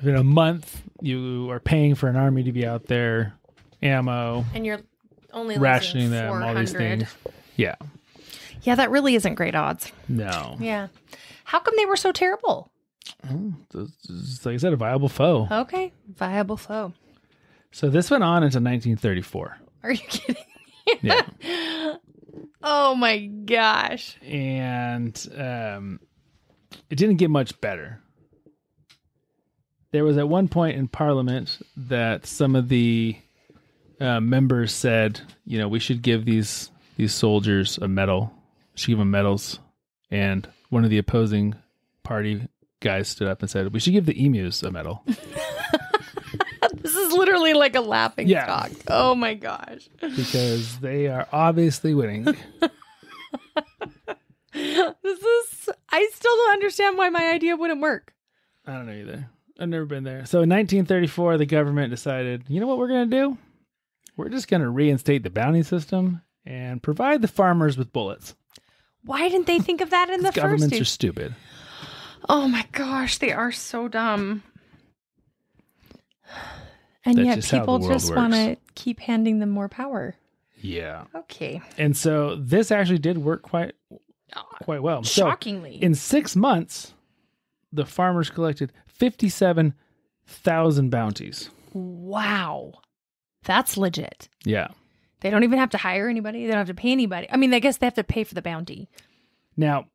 Speaker 1: in a month, you are paying for an army to be out there, ammo,
Speaker 2: and you're only
Speaker 1: rationing them, all these things. Yeah.
Speaker 2: Yeah, that really isn't great odds.
Speaker 1: No.
Speaker 2: Yeah. How come they were so terrible?
Speaker 1: It's, like I said, a viable foe.
Speaker 2: Okay. Viable foe.
Speaker 1: So this went on until 1934.
Speaker 2: Are you kidding?
Speaker 1: Yeah.
Speaker 2: Oh my gosh.
Speaker 1: And it didn't get much better. There was at one point in Parliament that some of the members said, you know, we should give these soldiers a medal. Should give them medals. And one of the opposing party guys stood up and said, we should give the emus a medal.
Speaker 2: This is literally like a laughing stock. Oh my gosh.
Speaker 1: Because they are obviously winning.
Speaker 2: I still don't understand why my idea wouldn't work.
Speaker 1: I don't know either. I've never been there. So in 1934, the government decided, you know what we're going to do? We're just going to reinstate the bounty system and provide the farmers with bullets.
Speaker 2: Why didn't they think of that in the first place?
Speaker 1: Governments are stupid.
Speaker 2: Oh my gosh, they are so dumb. And
Speaker 1: That's
Speaker 2: yet
Speaker 1: just how
Speaker 2: people
Speaker 1: the world
Speaker 2: just want to
Speaker 1: works.
Speaker 2: keep handing them more power.
Speaker 1: Yeah.
Speaker 2: Okay.
Speaker 1: And so this actually did work quite well.
Speaker 2: Shockingly.
Speaker 1: So in 6 months, the farmers collected 57,000 bounties.
Speaker 2: Wow. That's legit.
Speaker 1: Yeah.
Speaker 2: They don't even have to hire anybody. They don't have to pay anybody. I mean, I guess they have to pay for the bounty.
Speaker 1: Now,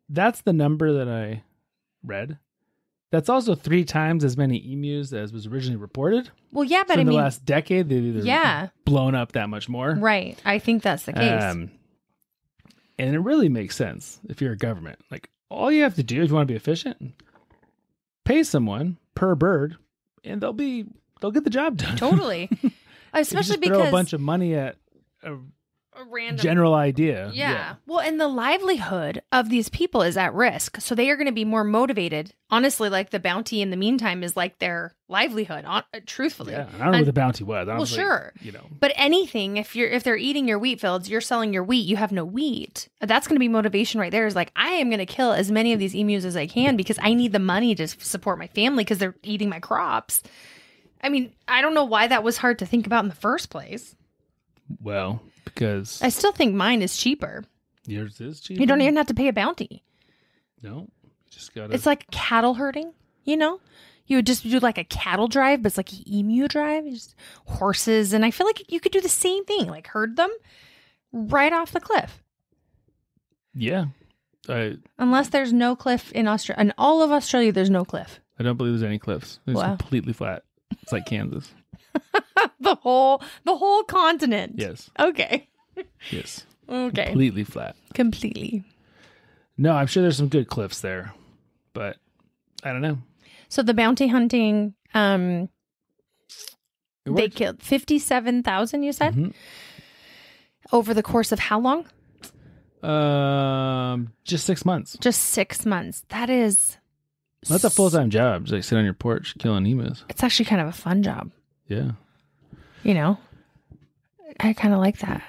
Speaker 1: that's the number that I read. That's also 3 times as many emus as was originally reported.
Speaker 2: Well, yeah, but
Speaker 1: so
Speaker 2: I
Speaker 1: in
Speaker 2: mean,
Speaker 1: the last decade, they've either blown up that much more.
Speaker 2: Right. I think that's the case.
Speaker 1: And it really makes sense if you're a government. Like, all you have to do if you want to be efficient, pay someone per bird, and they'll get the job done.
Speaker 2: Totally. Especially because
Speaker 1: throw a bunch of money at a
Speaker 2: random
Speaker 1: general idea.
Speaker 2: Yeah. Well, and the livelihood of these people is at risk. So they are going to be more motivated. Honestly, like the bounty in the meantime is like their livelihood, truthfully.
Speaker 1: Yeah. I don't know what the bounty was.
Speaker 2: Well, sure. But anything, if they're eating your wheat fields, you're selling your wheat, you have no wheat. That's going to be motivation right there is like, I am going to kill as many of these emus as I can because I need the money to support my family because they're eating my crops. I mean, I don't know why that was hard to think about in the first place.
Speaker 1: Well, because
Speaker 2: I still think mine is cheaper.
Speaker 1: Yours is cheaper?
Speaker 2: You don't even have to pay a bounty.
Speaker 1: No. You just gotta...
Speaker 2: It's like cattle herding, you know? You would just do like a cattle drive, but it's like an emu drive. Just horses. And I feel like you could do the same thing, like herd them right off the cliff.
Speaker 1: Yeah.
Speaker 2: Unless there's no cliff in Australia. In all of Australia, there's no cliff.
Speaker 1: I don't believe there's any cliffs. It's completely flat. It's like Kansas.
Speaker 2: The whole continent.
Speaker 1: Yes.
Speaker 2: Okay.
Speaker 1: Yes.
Speaker 2: Okay.
Speaker 1: Completely flat.
Speaker 2: Completely.
Speaker 1: No, I'm sure there's some good cliffs there, but I don't know.
Speaker 2: So the bounty hunting, they killed 57,000, you said?
Speaker 1: Mm-hmm.
Speaker 2: Over the course of how long?
Speaker 1: Just 6 months.
Speaker 2: Just 6 months. That's
Speaker 1: a full-time job. Just like sit on your porch killing emus.
Speaker 2: It's actually kind of a fun job.
Speaker 1: Yeah.
Speaker 2: You know, I kind of like that.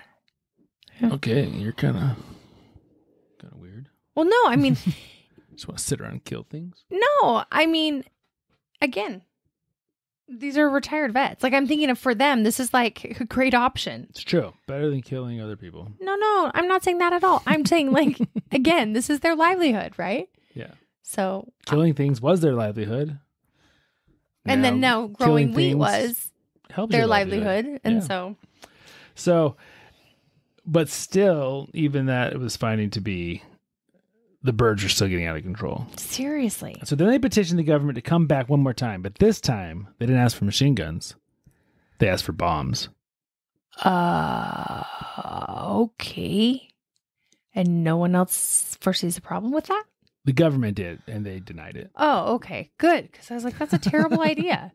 Speaker 1: Yeah. Okay, you're kind of weird.
Speaker 2: Well, no, I mean,
Speaker 1: just want to sit around and kill things.
Speaker 2: No, I mean, again, these are retired vets. Like I'm thinking of for them, this is like a great option.
Speaker 1: It's true. Better than killing other people.
Speaker 2: No, I'm not saying that at all. I'm saying like, again, this is their livelihood, right?
Speaker 1: Yeah.
Speaker 2: So
Speaker 1: killing things was their livelihood.
Speaker 2: And then now growing
Speaker 1: killing
Speaker 2: wheat
Speaker 1: things
Speaker 2: was
Speaker 1: helps
Speaker 2: their
Speaker 1: your
Speaker 2: livelihood. And
Speaker 1: So, but still, even that it was finding to be, the birds are still getting out of control.
Speaker 2: Seriously.
Speaker 1: So then they petitioned the government to come back one more time. But this time, they didn't ask for machine guns. They asked for bombs.
Speaker 2: Okay. And no one else foresees a problem with that?
Speaker 1: The government did, and they denied it.
Speaker 2: Oh, okay. Good. Because I was like, that's a terrible idea.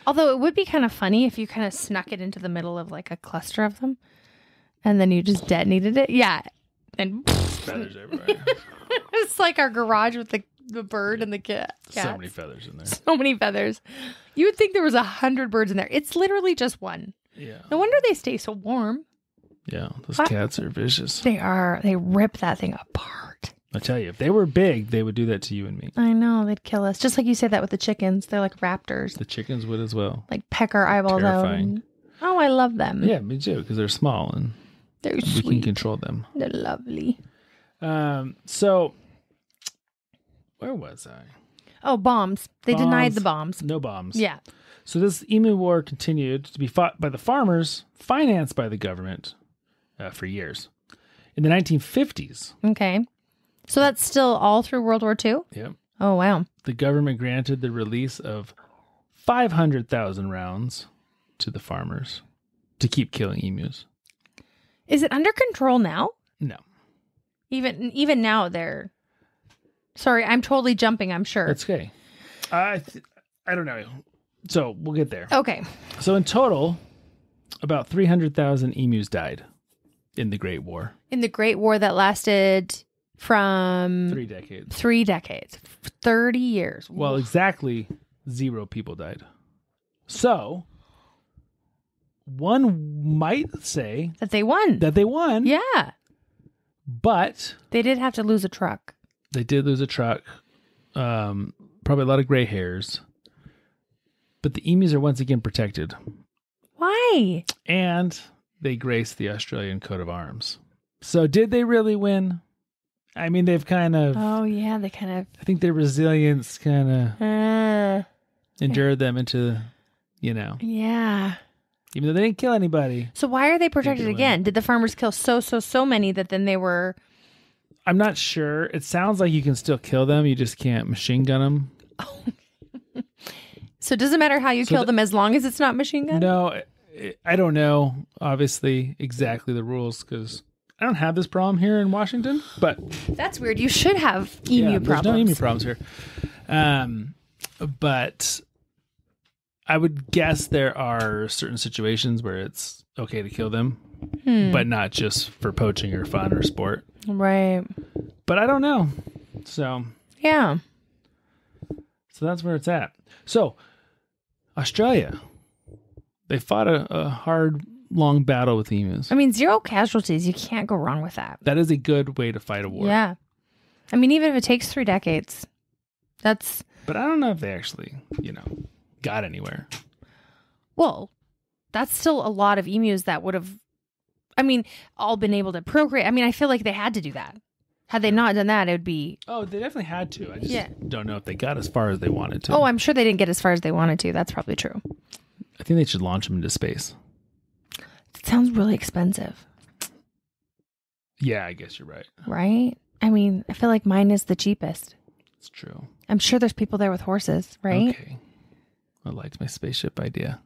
Speaker 2: Although it would be kind of funny if you kind of snuck it into the middle of like a cluster of them and then you just detonated it. Yeah. And
Speaker 1: feathers everywhere.
Speaker 2: It's like our garage with the bird and the cat.
Speaker 1: So many feathers in there.
Speaker 2: So many feathers. You would think there was 100 birds in there. It's literally just one.
Speaker 1: Yeah.
Speaker 2: No wonder they stay so warm.
Speaker 1: Yeah. Those cats are vicious.
Speaker 2: They are. They rip that thing apart.
Speaker 1: I tell you, if they were big, they would do that to you and me.
Speaker 2: I know. They'd kill us. Just like you say that with the chickens. They're like raptors.
Speaker 1: The chickens would as well.
Speaker 2: Like peck our eyeballs out.
Speaker 1: Terrifying.
Speaker 2: Oh, I love them.
Speaker 1: Yeah, me too, because they're small and
Speaker 2: they're
Speaker 1: we
Speaker 2: sweet.
Speaker 1: can control them.
Speaker 2: They're lovely.
Speaker 1: So, where was I?
Speaker 2: Oh, bombs. They denied the bombs.
Speaker 1: No bombs.
Speaker 2: Yeah.
Speaker 1: So this Emu War continued to be fought by the farmers, financed by the government for years. In the 1950s.
Speaker 2: Okay. So that's still all through World War II?
Speaker 1: Yep.
Speaker 2: Oh, wow.
Speaker 1: The government granted the release of 500,000 rounds to the farmers to keep killing emus.
Speaker 2: Is it under control now?
Speaker 1: No.
Speaker 2: Even now they're... Sorry, I'm totally jumping, I'm sure.
Speaker 1: That's okay. I don't know. So we'll get there.
Speaker 2: Okay.
Speaker 1: So in total, about 300,000 emus died in the Great War.
Speaker 2: In the Great War that lasted from...
Speaker 1: 3 decades.
Speaker 2: 3 decades. 30 years.
Speaker 1: Well, exactly 0 people died. So, one might say...
Speaker 2: That they won. Yeah.
Speaker 1: But...
Speaker 2: They did have to lose a truck.
Speaker 1: They did lose a truck. Probably a lot of gray hairs. But the emus are once again protected.
Speaker 2: Why?
Speaker 1: And they grace the Australian coat of arms. So did they really win? I mean, they've kind of...
Speaker 2: Oh, yeah, they kind of...
Speaker 1: I think their resilience kind of endured them into,
Speaker 2: Yeah.
Speaker 1: Even though they didn't kill anybody.
Speaker 2: So why are they protected again? Did the farmers kill so many that then they were...
Speaker 1: I'm not sure. It sounds like you can still kill them. You just can't machine gun them.
Speaker 2: So it doesn't matter how you kill them as long as it's not machine gun?
Speaker 1: No, I don't know, obviously, exactly the rules because I don't have this problem here in Washington. But
Speaker 2: that's weird. You should have emu problems.
Speaker 1: There's no emu problems here. But I would guess there are certain situations where it's okay to kill them, but not just for poaching or fun or sport.
Speaker 2: Right.
Speaker 1: But I don't know. So
Speaker 2: yeah.
Speaker 1: So that's where it's at. So Australia, they fought a hard, long battle with emus.
Speaker 2: I mean, 0 casualties. You can't go wrong with that.
Speaker 1: That is a good way to fight a war.
Speaker 2: Yeah. I mean, even if it takes 3 decades, that's...
Speaker 1: But I don't know if they actually, got anywhere.
Speaker 2: Well, that's still a lot of emus that would have, all been able to procreate. I mean, I feel like they had to do that. Had they not done that, it would be...
Speaker 1: Oh, they definitely had to. I just don't know if they got as far as they wanted to.
Speaker 2: Oh, I'm sure they didn't get as far as they wanted to. That's probably true.
Speaker 1: I think they should launch them into space.
Speaker 2: It sounds really expensive.
Speaker 1: Yeah, I guess you're right.
Speaker 2: Right? I mean, I feel like mine is the cheapest.
Speaker 1: It's true.
Speaker 2: I'm sure there's people there with horses, right?
Speaker 1: Okay. I liked my spaceship idea.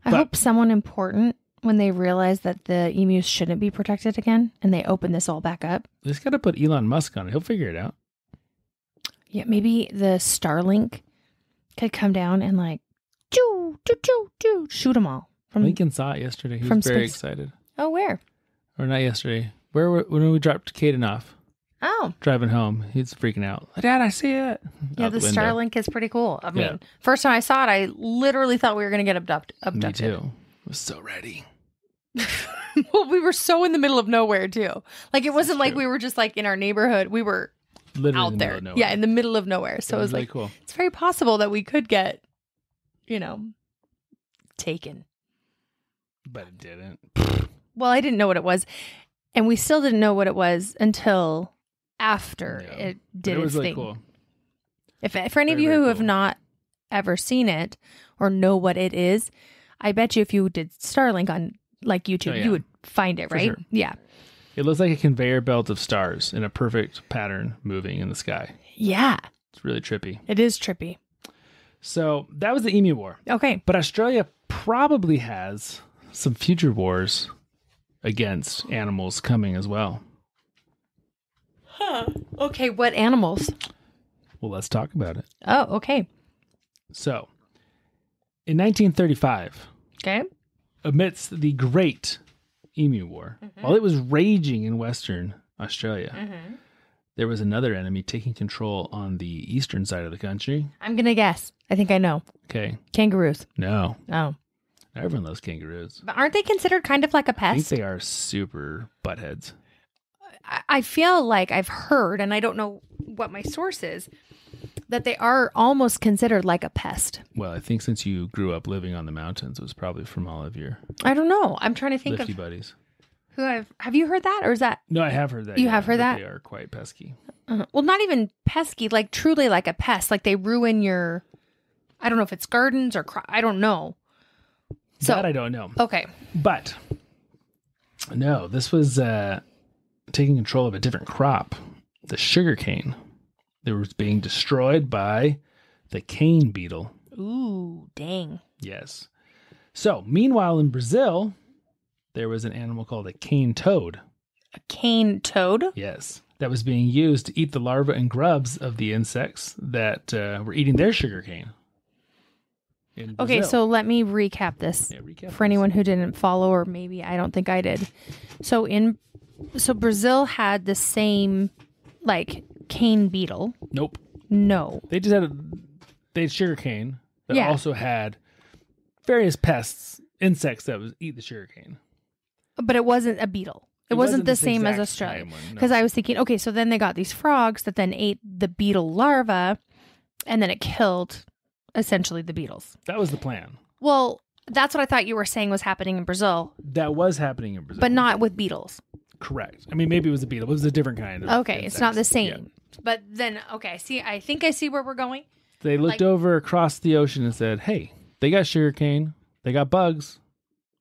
Speaker 2: I hope someone important, when they realize that the emus shouldn't be protected again, and they open this all back up.
Speaker 1: They just got to put Elon Musk on it. He'll figure it out.
Speaker 2: Yeah, maybe the Starlink could come down and like, choo, choo, choo, choo, shoot them all.
Speaker 1: Lincoln saw it yesterday. He was very excited.
Speaker 2: Oh, where?
Speaker 1: Or not yesterday. When we dropped Caden off.
Speaker 2: Oh.
Speaker 1: Driving home. He's freaking out. Dad, I see it.
Speaker 2: Yeah, the Starlink is pretty cool. I mean, first time I saw it, I literally thought we were going to get abducted.
Speaker 1: Me too. I was so ready.
Speaker 2: Well, we were so in the middle of nowhere too. Like it wasn't like we were just like in our neighborhood. We were
Speaker 1: literally
Speaker 2: out there. Yeah, in the middle of nowhere. So it was
Speaker 1: really
Speaker 2: like,
Speaker 1: cool.
Speaker 2: It's very possible that we could get, taken.
Speaker 1: But it didn't.
Speaker 2: Well, I didn't know what it was. And we still didn't know what it was until after it did its
Speaker 1: really
Speaker 2: thing.
Speaker 1: Cool.
Speaker 2: If for any of you who have not ever seen it or know what it is, I bet you if you did Starlink on like YouTube, you would find it, right?
Speaker 1: Sure.
Speaker 2: Yeah.
Speaker 1: It looks like a conveyor belt of stars in a perfect pattern moving in the sky.
Speaker 2: Yeah.
Speaker 1: It's really trippy.
Speaker 2: It is trippy.
Speaker 1: So that was the Emu War.
Speaker 2: Okay.
Speaker 1: But Australia probably has some future wars against animals coming as well.
Speaker 2: Huh. Okay, what animals?
Speaker 1: Well, let's talk about it.
Speaker 2: Oh, okay.
Speaker 1: So, in 1935,
Speaker 2: Okay.
Speaker 1: amidst the Great Emu War, while it was raging in Western Australia, there was another enemy taking control on the eastern side of the country.
Speaker 2: I'm going to guess. I think I know.
Speaker 1: Okay.
Speaker 2: Kangaroos.
Speaker 1: No.
Speaker 2: Oh.
Speaker 1: Everyone loves kangaroos.
Speaker 2: But aren't they considered kind of like a
Speaker 1: I think
Speaker 2: pest?
Speaker 1: they are super buttheads.
Speaker 2: I feel like I've heard, and I don't know what my source is, that they are almost considered like a pest.
Speaker 1: Well, I think since you grew up living on the mountains, it was probably from all of your
Speaker 2: I don't know. I'm trying to think
Speaker 1: lifty
Speaker 2: of
Speaker 1: buddies.
Speaker 2: who have you heard that, or is that
Speaker 1: No, I have heard that.
Speaker 2: You have heard that?
Speaker 1: They are quite pesky.
Speaker 2: well, not even pesky, like truly like a pest, like they ruin your, I don't know if it's gardens or I don't know. So
Speaker 1: That I don't know.
Speaker 2: okay,
Speaker 1: But no, this was taking control of a different crop, the sugar cane. It was being destroyed by the cane beetle.
Speaker 2: ooh, dang.
Speaker 1: Yes. So, meanwhile, in Brazil, there was an animal called a cane toad.
Speaker 2: A cane toad.
Speaker 1: Yes. That was being used to eat the larvae and grubs of the insects that were eating their sugar cane.
Speaker 2: Okay, so let me recap this for anyone who didn't follow, or maybe I don't think I did. So Brazil had the same like cane beetle.
Speaker 1: Nope.
Speaker 2: No.
Speaker 1: They just they had sugar cane, but
Speaker 2: Yeah.
Speaker 1: also had various pests, insects that would eat the sugar cane.
Speaker 2: But it wasn't a beetle. It wasn't the
Speaker 1: this
Speaker 2: same as
Speaker 1: exact
Speaker 2: Australia.
Speaker 1: same one, no.
Speaker 2: Because I was thinking, okay, so then they got these frogs that then ate the beetle larva, and then it killed essentially the beetles.
Speaker 1: That was the plan.
Speaker 2: Well, that's what I thought you were saying was happening in Brazil,
Speaker 1: That was happening in Brazil.
Speaker 2: but not with beetles.
Speaker 1: Correct. I mean, maybe it was a beetle. It was a different kind of
Speaker 2: Okay, it's not the
Speaker 1: insects.
Speaker 2: same.
Speaker 1: Yeah.
Speaker 2: But then, okay, I think I see where we're going.
Speaker 1: They looked over across the ocean and said, hey, they got sugar cane. They got bugs.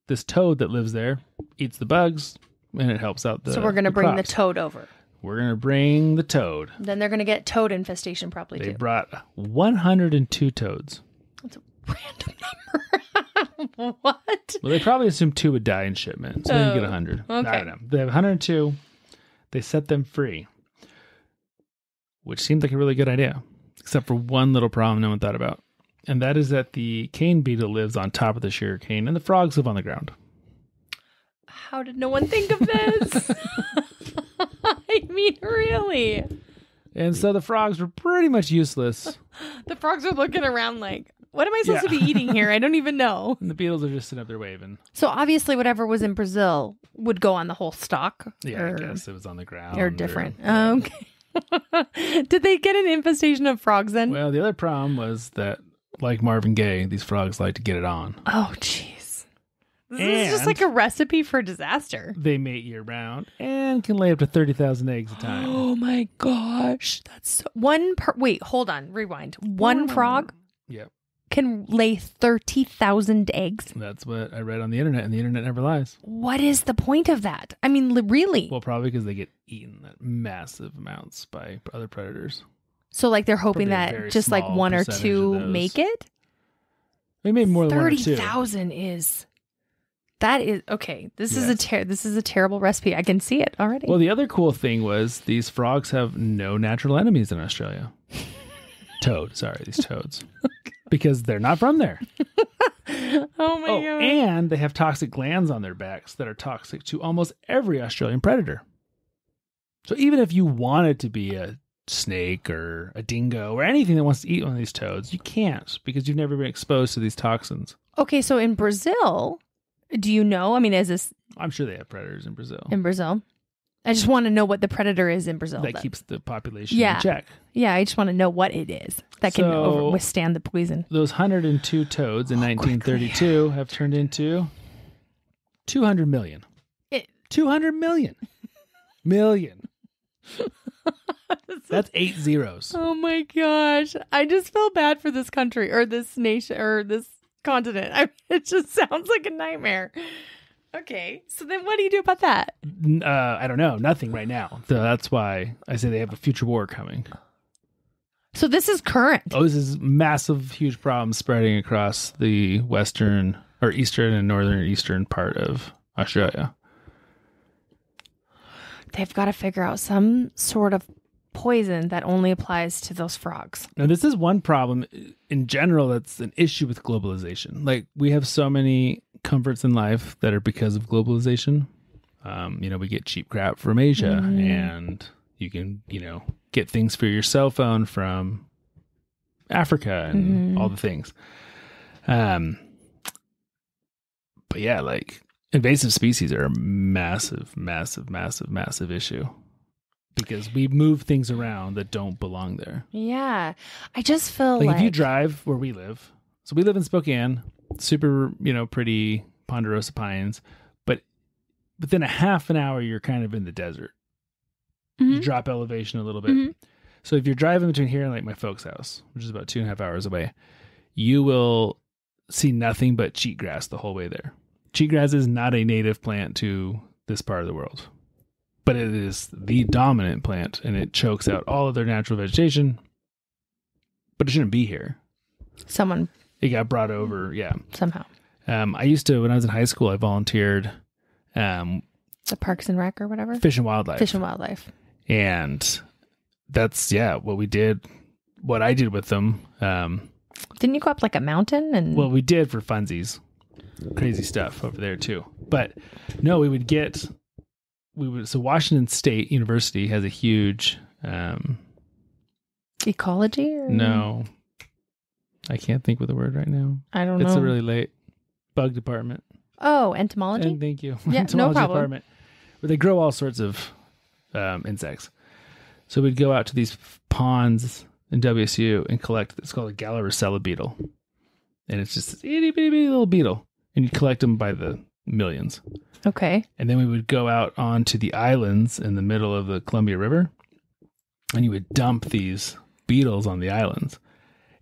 Speaker 1: This toad that lives there eats the bugs, and it helps out the
Speaker 2: So we're going to bring the
Speaker 1: crops.
Speaker 2: toad over.
Speaker 1: We're going to bring the toad.
Speaker 2: Then they're going to get toad infestation probably
Speaker 1: They
Speaker 2: too.
Speaker 1: brought 102 toads.
Speaker 2: That's a random number. What?
Speaker 1: Well, they probably assumed 2 would die in shipment, so they can get 100. I
Speaker 2: okay.
Speaker 1: don't know. They have 102. They set them free, which seemed like a really good idea, except for one little problem no one thought about. And that is that the cane beetle lives on top of the sugar cane, and the frogs live on the ground.
Speaker 2: How did no one think of this? I mean, really?
Speaker 1: And so the frogs were pretty much useless,
Speaker 2: The frogs are looking around like, what am I supposed to be eating here? I don't even know.
Speaker 1: and the beetles are just sitting up there waving.
Speaker 2: So obviously whatever was in Brazil would go on the whole stock.
Speaker 1: Yeah,
Speaker 2: or,
Speaker 1: I guess it was on the ground.
Speaker 2: Or different. Okay. Did they get an infestation of frogs then?
Speaker 1: Well, the other problem was that, like Marvin Gaye, these frogs like to get it on.
Speaker 2: Oh, jeez. This is just like a recipe for disaster.
Speaker 1: They mate year round and can lay up to 30,000 eggs a time.
Speaker 2: Oh my gosh. That's so... Wait, hold on. Rewind. One frog
Speaker 1: Yep.
Speaker 2: can lay 30,000 eggs.
Speaker 1: That's what I read on the internet, and the internet never lies.
Speaker 2: What is the point of that? I mean, really?
Speaker 1: Well, probably because they get eaten at massive amounts by other predators.
Speaker 2: So like they're hoping
Speaker 1: Probably a very
Speaker 2: that just like
Speaker 1: small
Speaker 2: one or
Speaker 1: percentage
Speaker 2: two
Speaker 1: of those.
Speaker 2: make it?
Speaker 1: They made more than one or two.
Speaker 2: 30,000 is... That is... Okay, this is
Speaker 1: Yes.
Speaker 2: this is a terrible recipe. I can see it already.
Speaker 1: Well, the other cool thing was these frogs have no natural enemies in Australia. These toads. Because they're not from there.
Speaker 2: oh my
Speaker 1: Oh,
Speaker 2: god.
Speaker 1: and they have toxic glands on their backs that are toxic to almost every Australian predator. So even if you wanted to be a snake or a dingo or anything that wants to eat one of these toads, you can't because you've never been exposed to these toxins.
Speaker 2: Okay, so in Brazil, do you know? I mean, is this
Speaker 1: I'm sure they have predators in Brazil.
Speaker 2: in Brazil? I just want to know what the predator is in Brazil.
Speaker 1: That
Speaker 2: then.
Speaker 1: keeps the population
Speaker 2: Yeah.
Speaker 1: in check.
Speaker 2: Yeah, I just want to know what it is that can
Speaker 1: So-
Speaker 2: withstand the poison.
Speaker 1: Those 102 toads in 1932 have turned into 200 million. 200 million. Million. That's 8 zeros.
Speaker 2: Oh my gosh. I just feel bad for this country or this nation or this continent. It just sounds like a nightmare. Okay. So then what do you do about that?
Speaker 1: I don't know. Nothing right now. So that's why I say they have a future war coming.
Speaker 2: So this is current.
Speaker 1: Oh, this is massive, huge problem spreading across the western or eastern and northern eastern part of Australia.
Speaker 2: They've got to figure out some sort of poison that only applies to those frogs.
Speaker 1: Now, this is one problem in general that's an issue with globalization. Like, we have so many comforts in life that are because of globalization. We get cheap crap from Asia, and you can, get things for your cell phone from Africa and all the things. But yeah, like, invasive species are a massive, massive, massive, massive issue because we move things around that don't belong there.
Speaker 2: Yeah. I just feel like
Speaker 1: if you drive where we live, so we live in Spokane, super, pretty ponderosa pines, but within a half an hour, you're kind of in the desert. You drop elevation a little bit. So if you're driving between here and like my folks' house, which is about 2.5 hours away, you will see nothing but cheatgrass the whole way there. Cheatgrass is not a native plant to this part of the world, but it is the dominant plant and it chokes out all of their natural vegetation, but it shouldn't be here. It got brought over. Yeah.
Speaker 2: Somehow.
Speaker 1: I used to, when I was in high school, I volunteered,
Speaker 2: the Parks and Rec or whatever.
Speaker 1: Fish and Wildlife. And that's, what we did, what I did with them.
Speaker 2: Didn't you go up like a mountain?
Speaker 1: Well, we did for funsies. Crazy stuff over there too. But no, so Washington State University has a huge
Speaker 2: ecology?
Speaker 1: No. I can't think of the word right now.
Speaker 2: I don't know.
Speaker 1: It's a really late bug department.
Speaker 2: Oh, entomology?
Speaker 1: And thank you.
Speaker 2: Yeah,
Speaker 1: Entomology
Speaker 2: no problem.
Speaker 1: department. Where they grow all sorts of insects. So we'd go out to these ponds in WSU and collect, it's called a Gallericella beetle. And it's just this itty bitty little beetle. And you collect them by the millions.
Speaker 2: Okay.
Speaker 1: And then we would go out onto the islands in the middle of the Columbia River. And you would dump these beetles on the islands.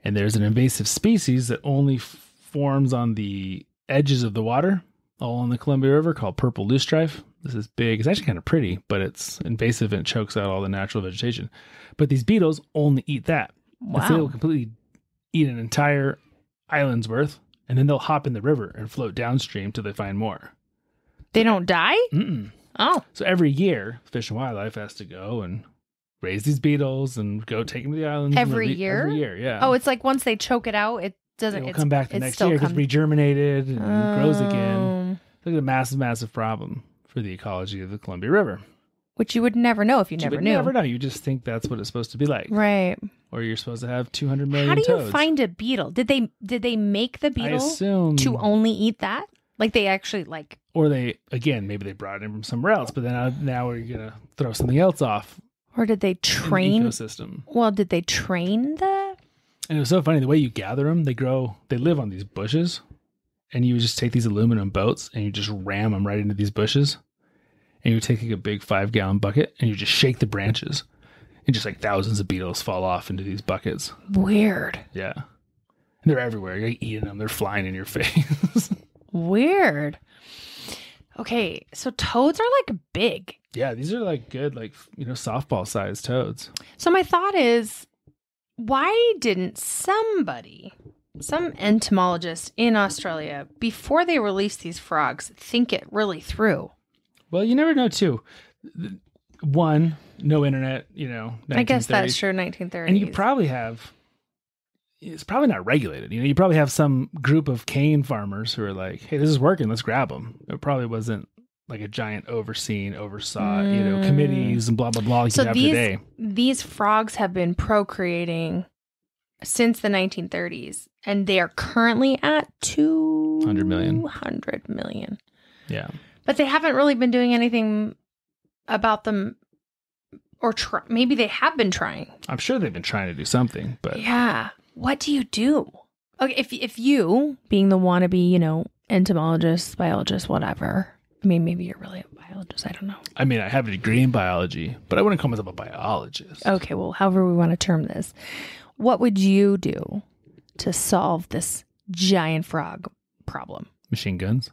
Speaker 1: And there's an invasive species that only forms on the edges of the water, all on the Columbia River, called purple loosestrife. This is big. It's actually kind of pretty, but it's invasive and chokes out all the natural vegetation. But these beetles only eat that.
Speaker 2: Wow.
Speaker 1: And so they will completely eat an entire island's worth, and then they'll hop in the river and float downstream till they find more.
Speaker 2: They don't die?
Speaker 1: Mm-mm.
Speaker 2: Oh.
Speaker 1: So every year, Fish and Wildlife has to go and raise these beetles and go take them to the islands.
Speaker 2: Every year?
Speaker 1: Every year, yeah.
Speaker 2: Oh, it's like once they choke it out, it doesn't.
Speaker 1: It'll come back the next year because regerminated and grows again. It's like a massive, massive problem for the ecology of the Columbia River.
Speaker 2: Which you would never know if you never knew.
Speaker 1: You never know. You just think that's what it's supposed to be like.
Speaker 2: Right.
Speaker 1: Or you're supposed to have 200 million
Speaker 2: toads.
Speaker 1: toads.
Speaker 2: How do you find a beetle? Did they make the beetle
Speaker 1: I assume
Speaker 2: to only eat that? Like they actually like...
Speaker 1: Or maybe they brought it in from somewhere else, but then now we're going to throw something else off.
Speaker 2: Or did they train...
Speaker 1: the ecosystem.
Speaker 2: Well, did they train the...
Speaker 1: And it was so funny, the way you gather them, they live on these bushes, and you would just take these aluminum boats and you just ram them right into these bushes. And you take like a big 5-gallon bucket and you just shake the branches. And just like thousands of beetles fall off into these buckets.
Speaker 2: Weird.
Speaker 1: Yeah. And they're everywhere. You're eating them. They're flying in your face.
Speaker 2: Weird. Okay. So toads are like big.
Speaker 1: Yeah. These are like good, like, softball sized toads.
Speaker 2: So my thought is, why didn't some entomologist in Australia, before they released these frogs, think it really through?
Speaker 1: Well, you never know, too. One, no internet, 1930s.
Speaker 2: I guess that's true, 1930s.
Speaker 1: And you probably have, it's probably not regulated. You probably have some group of cane farmers who are like, hey, this is working, let's grab them. It probably wasn't like a giant oversaw, committees and blah, blah, blah. Like
Speaker 2: so
Speaker 1: you have today.
Speaker 2: These frogs have been procreating since the 1930s, and they are currently at 200 million.
Speaker 1: Yeah.
Speaker 2: But they haven't really been doing anything about them, or maybe they have been trying.
Speaker 1: I'm sure they've been trying to do something, but
Speaker 2: yeah. What do you do? Okay, if you, being the wannabe, entomologist, biologist, whatever, I mean, maybe you're really a biologist. I don't know.
Speaker 1: I mean, I have a degree in biology, but I wouldn't call myself a biologist.
Speaker 2: Okay, well, however we want to term this. What would you do to solve this giant frog problem?
Speaker 1: Machine guns.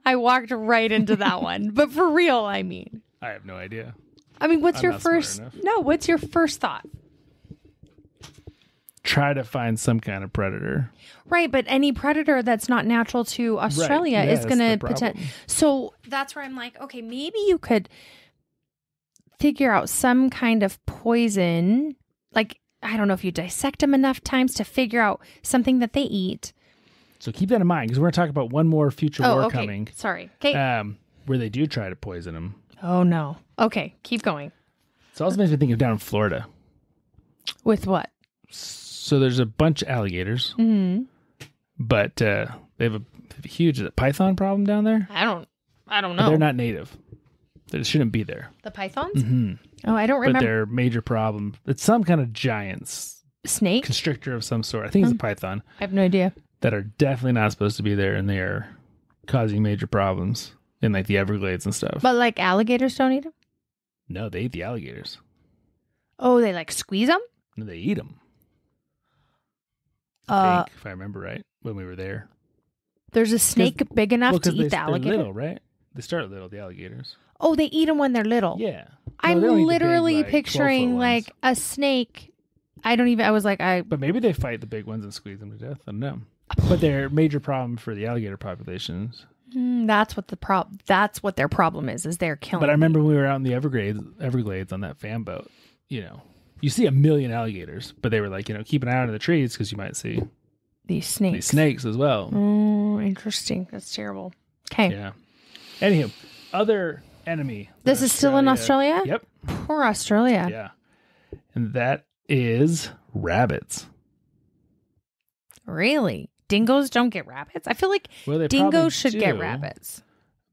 Speaker 2: I walked right into that one. But for real, I mean.
Speaker 1: I have no idea.
Speaker 2: I mean, what's
Speaker 1: I'm
Speaker 2: your
Speaker 1: not smart
Speaker 2: first...
Speaker 1: enough.
Speaker 2: No, what's your first thought?
Speaker 1: Try to find some kind of predator.
Speaker 2: Right, but any predator that's not natural to Australia
Speaker 1: Right. Yeah,
Speaker 2: is going to...
Speaker 1: that's the problem.
Speaker 2: So that's where I'm like, okay, maybe you could figure out some kind of poison. Like, I don't know if you dissect them enough times to figure out something that they eat.
Speaker 1: So keep that in mind, because we're going to talk about one more future war
Speaker 2: okay.
Speaker 1: coming.
Speaker 2: Sorry. Okay.
Speaker 1: Where they do try to poison them.
Speaker 2: Oh, no. Okay, keep going.
Speaker 1: So it also makes me think of down in Florida.
Speaker 2: With what?
Speaker 1: So there's a bunch of alligators, but they have a huge python problem down there.
Speaker 2: I don't
Speaker 1: But
Speaker 2: know.
Speaker 1: they're not native. They shouldn't be there.
Speaker 2: The pythons? Oh, I don't
Speaker 1: But
Speaker 2: remember.
Speaker 1: they're a major problem. It's some kind of giants
Speaker 2: Snake?
Speaker 1: constrictor of some sort. I think it's a python
Speaker 2: I have no idea.
Speaker 1: that are definitely not supposed to be there, and they are causing major problems in like the Everglades and stuff.
Speaker 2: But like alligators don't eat them?
Speaker 1: No, they eat the alligators.
Speaker 2: Oh, they like squeeze them?
Speaker 1: No, they eat them. I think, if I remember right, when we were there.
Speaker 2: There's a snake big enough to eat the
Speaker 1: they're
Speaker 2: alligator?
Speaker 1: little, right? They start little, the alligators.
Speaker 2: Oh, they eat them when they're little.
Speaker 1: Yeah.
Speaker 2: I'm
Speaker 1: No, they don't eat the
Speaker 2: literally
Speaker 1: big, like, 12-foot
Speaker 2: picturing
Speaker 1: ones.
Speaker 2: like a snake. I was like,
Speaker 1: But maybe they fight the big ones and squeeze them to death. I don't know. But they're a major problem for the alligator populations.
Speaker 2: that's what their problem is they're killing.
Speaker 1: But I remember when we were out in the Everglades on that fan boat, you see a million alligators, but they were like, keep an eye out on the trees because you might see
Speaker 2: these snakes.
Speaker 1: these snakes as well.
Speaker 2: Oh, interesting. That's terrible. Okay.
Speaker 1: Yeah. Anywho, other enemy.
Speaker 2: This is still in Australia?
Speaker 1: Yep.
Speaker 2: Poor Australia.
Speaker 1: Yeah. And that is rabbits.
Speaker 2: Really? Dingoes don't get rabbits? I feel like
Speaker 1: Well, they probably
Speaker 2: dingoes should
Speaker 1: do,
Speaker 2: get rabbits.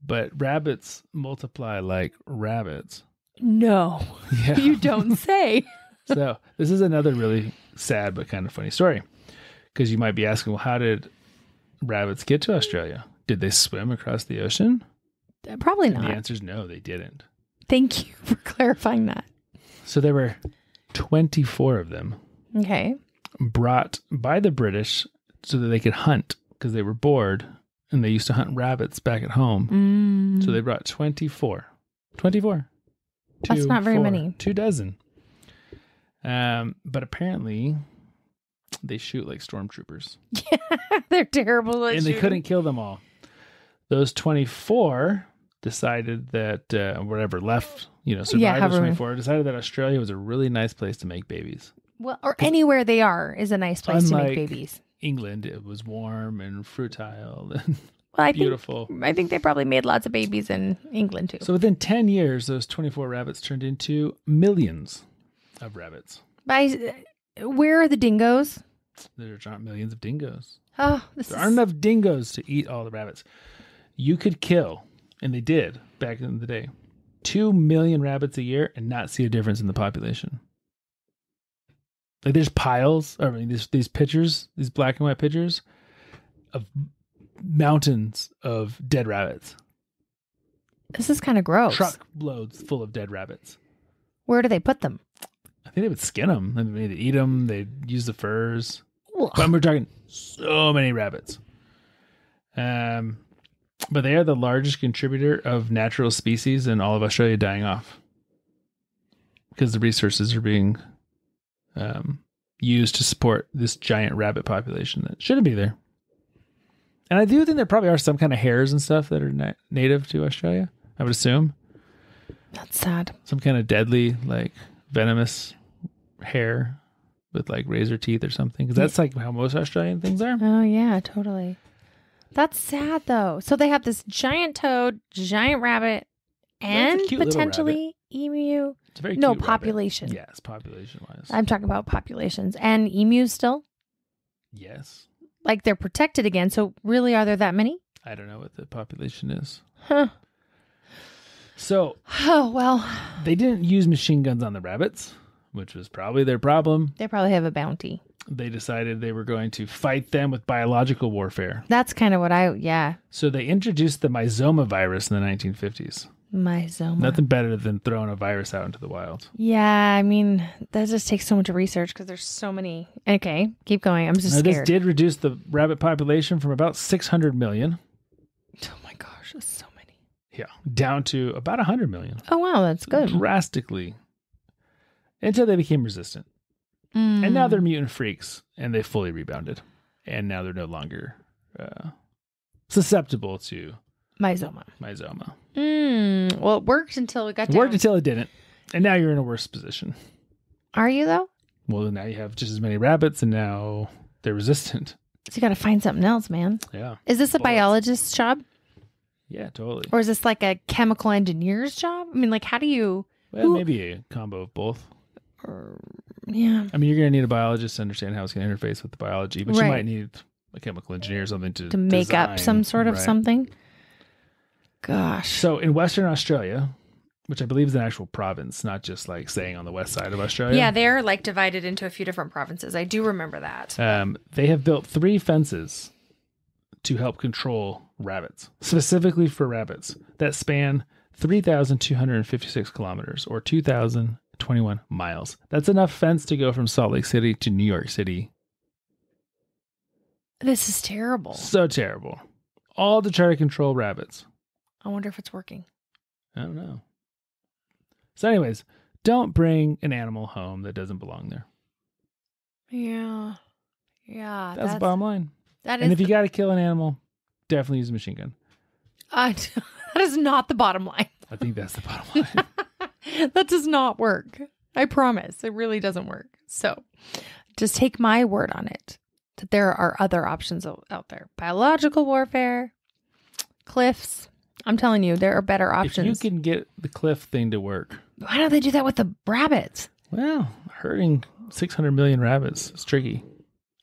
Speaker 1: But rabbits multiply like rabbits.
Speaker 2: No.
Speaker 1: Yeah.
Speaker 2: You don't say.
Speaker 1: So this is another really sad but kind of funny story. Because you might be asking, well, how did rabbits get to Australia? Did they swim across the ocean?
Speaker 2: Probably
Speaker 1: And
Speaker 2: not.
Speaker 1: the answer is no, they didn't.
Speaker 2: Thank you for clarifying that.
Speaker 1: So there were 24 of them
Speaker 2: Okay.
Speaker 1: brought by the British so that they could hunt because they were bored and they used to hunt rabbits back at home. So they brought 24. 24.
Speaker 2: That's not very many.
Speaker 1: 2 dozen. But apparently they shoot like stormtroopers.
Speaker 2: They're terrible at
Speaker 1: And they
Speaker 2: shooting.
Speaker 1: couldn't kill them all. Those 24 decided that whatever left, survived those 24, decided that Australia was a really nice place to make babies.
Speaker 2: Well, or anywhere they are is a nice place to make
Speaker 1: Unlike
Speaker 2: babies.
Speaker 1: England, it was warm and fertile and
Speaker 2: Well,
Speaker 1: beautiful.
Speaker 2: I think they probably made lots of babies in England too.
Speaker 1: So within 10 years, those 24 rabbits turned into millions of rabbits.
Speaker 2: Where are the dingoes?
Speaker 1: There aren't millions of dingoes.
Speaker 2: Oh,
Speaker 1: There aren't enough dingoes to eat all the rabbits. You could kill, and they did back in the day, 2 million rabbits a year and not see a difference in the population. Like there's piles, these pictures, these black and white pictures of mountains of dead rabbits.
Speaker 2: This is kind of gross.
Speaker 1: Truckloads full of dead rabbits.
Speaker 2: Where do they put them?
Speaker 1: I think they would skin them. I mean, they'd eat them. They'd use the furs.
Speaker 2: Ugh.
Speaker 1: But we're talking so many rabbits. But they are the largest contributor of natural species in all of Australia dying off. Because the resources are being used to support this giant rabbit population that shouldn't be there. And I do think there probably are some kind of hares and stuff that are native to Australia, I would assume.
Speaker 2: That's sad.
Speaker 1: Some kind of deadly, like, venomous hare with, like, razor teeth or something. Because that's, like, how most Australian things are.
Speaker 2: Oh, yeah, totally. That's sad, though. So they have this giant toad, giant rabbit, and
Speaker 1: That's a cute little
Speaker 2: potentially emu.
Speaker 1: It's a very
Speaker 2: No,
Speaker 1: cute
Speaker 2: population.
Speaker 1: rabbit. Yes, population-wise.
Speaker 2: I'm talking about populations. And emus still?
Speaker 1: Yes.
Speaker 2: Like they're protected again. So really, are there that many?
Speaker 1: I don't know what the population is.
Speaker 2: Huh.
Speaker 1: So
Speaker 2: Oh, well.
Speaker 1: they didn't use machine guns on the rabbits, which was probably their problem.
Speaker 2: They probably have a bounty.
Speaker 1: they decided they were going to fight them with biological warfare.
Speaker 2: That's kind of what yeah.
Speaker 1: So they introduced the myzoma virus in the 1950s.
Speaker 2: Myzoma.
Speaker 1: Nothing better than throwing a virus out into the wild.
Speaker 2: Yeah, I mean, that just takes so much research because there's so many. Okay, keep going. I'm just scared.
Speaker 1: This did reduce the rabbit population from about 600 million.
Speaker 2: Oh my gosh, that's so many.
Speaker 1: Yeah, down to about 100 million.
Speaker 2: Oh wow, that's good.
Speaker 1: Drastically. Until they became resistant. And now they're mutant freaks, and they fully rebounded. And now they're no longer susceptible to
Speaker 2: myzoma. Well, it worked until it got down.
Speaker 1: It worked until it didn't. And now you're in a worse position.
Speaker 2: Are you, though?
Speaker 1: Well, now you have just as many rabbits, and now they're resistant.
Speaker 2: So you got to find something else, man.
Speaker 1: Yeah.
Speaker 2: Is this a biologist's job?
Speaker 1: Yeah, totally.
Speaker 2: Or is this like a chemical engineer's job? I mean, like, how do you...
Speaker 1: Well, maybe a combo of both.
Speaker 2: Yeah.
Speaker 1: I mean, you're going to need a biologist to understand how it's going to interface with the biology, but you might need a chemical engineer or something to
Speaker 2: make
Speaker 1: design,
Speaker 2: up some sort of something. Gosh.
Speaker 1: So in Western Australia, which I believe is an actual province, not just like saying on the west side of Australia.
Speaker 2: Yeah, they're like divided into a few different provinces. I do remember that.
Speaker 1: They have built 3 fences to help control rabbits, specifically for rabbits, that span 3,256 kilometers or 2,021 miles. That's enough fence to go from Salt Lake City to New York City.
Speaker 2: This is terrible.
Speaker 1: So terrible. All to try to control rabbits.
Speaker 2: I wonder if it's working.
Speaker 1: I don't know. So anyways, don't bring an animal home that doesn't belong there.
Speaker 2: Yeah. Yeah.
Speaker 1: That's the bottom line.
Speaker 2: That is.
Speaker 1: And if you got to kill an animal, definitely use a machine gun.
Speaker 2: That is not the bottom line.
Speaker 1: I think that's the bottom line.
Speaker 2: That does not work. I promise. It really doesn't work. So just take my word on it that there are other options out there. Biological warfare, cliffs. I'm telling you, there are better options.
Speaker 1: If you can get the cliff thing to work.
Speaker 2: Why don't they do that with the rabbits?
Speaker 1: Well, herding 600 million rabbits is tricky.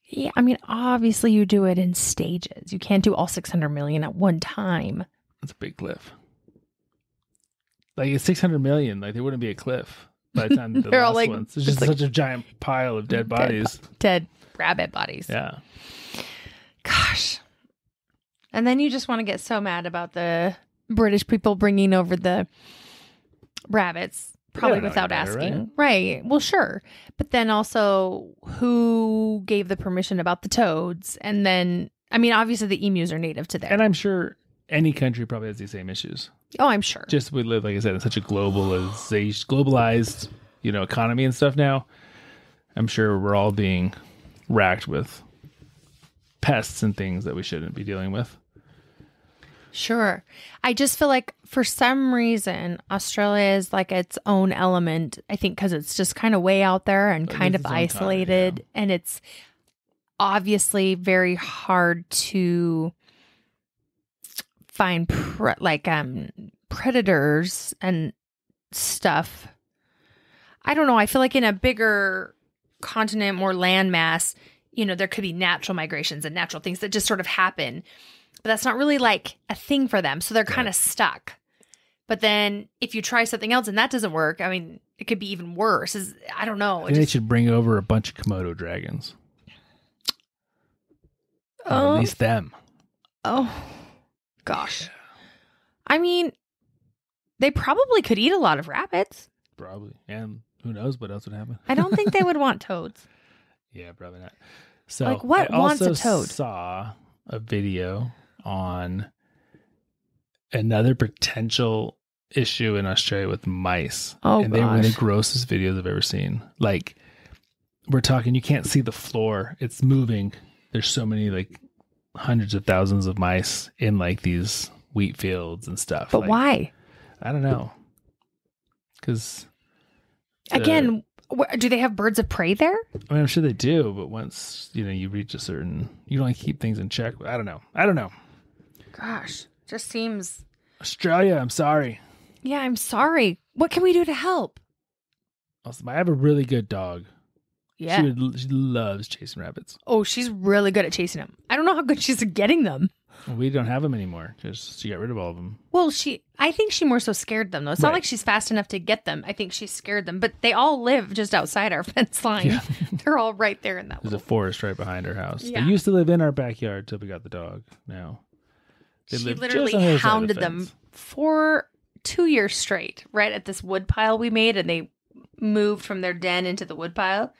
Speaker 2: Yeah, I mean, obviously you do it in stages. You can't do all 600 million at one time.
Speaker 1: That's a big cliff. Like, it's 600 million. Like, there wouldn't be a cliff by the time the last
Speaker 2: like,
Speaker 1: ones. It's just such a giant pile of dead bodies.
Speaker 2: Dead rabbit bodies.
Speaker 1: Yeah.
Speaker 2: Gosh. And then you just want to get so mad about the British people bringing over the rabbits, probably without asking. Right. Well, sure. But then also, who gave the permission about the toads? And then, I mean, obviously the emus are native to there.
Speaker 1: And I'm sure any country probably has these same issues.
Speaker 2: Oh, I'm sure.
Speaker 1: Just we live, like I said, in such a globalized, economy and stuff now. I'm sure we're all being racked with pests and things that we shouldn't be dealing with.
Speaker 2: Sure. I just feel like for some reason, Australia is like its own element. I think because it's just kind of way out there and kind of isolated. Time, yeah. And it's obviously very hard to find predators and stuff. I don't know. I feel like in a bigger continent, more landmass, there could be natural migrations and natural things that just sort of happen. But that's not really like a thing for them. So they're kind of stuck. But then if you try something else and that doesn't work, I mean, it could be even worse. I don't know.
Speaker 1: They should bring over a bunch of Komodo dragons. Or at least them.
Speaker 2: Oh, gosh. Yeah. I mean, they probably could eat a lot of rabbits.
Speaker 1: Probably. And who knows what else would happen.
Speaker 2: I don't think they would want toads.
Speaker 1: Yeah, probably not. So
Speaker 2: like, what wants a toad?
Speaker 1: I saw a video on another potential issue in Australia with mice.
Speaker 2: Oh,
Speaker 1: and they were the grossest videos I've ever seen. Like, we're talking, you can't see the floor. It's moving. There's so many, like, hundreds of thousands of mice in, like, these wheat fields and stuff.
Speaker 2: But
Speaker 1: like,
Speaker 2: why?
Speaker 1: I don't know. Because...
Speaker 2: Again, do they have birds of prey there?
Speaker 1: I mean, I'm sure they do, but once, you reach a certain... You don't keep things in check. I don't know.
Speaker 2: Gosh, just seems...
Speaker 1: Australia, I'm sorry.
Speaker 2: Yeah, I'm sorry. What can we do to help?
Speaker 1: Also, I have a really good dog.
Speaker 2: Yeah.
Speaker 1: She loves chasing rabbits.
Speaker 2: Oh, she's really good at chasing them. I don't know how good she's at getting them.
Speaker 1: We don't have them anymore because she got rid of all of them.
Speaker 2: Well, I think she more so scared them, though. It's not like she's fast enough to get them. I think she scared them. But they all live just outside our fence line. Yeah. They're all right there in that
Speaker 1: There's a forest right behind our house.
Speaker 2: Yeah.
Speaker 1: They used to live in our backyard till we got the dog. Now
Speaker 2: she literally hounded them for 2 years straight, right at this wood pile we made, and they moved from their den into the wood pile.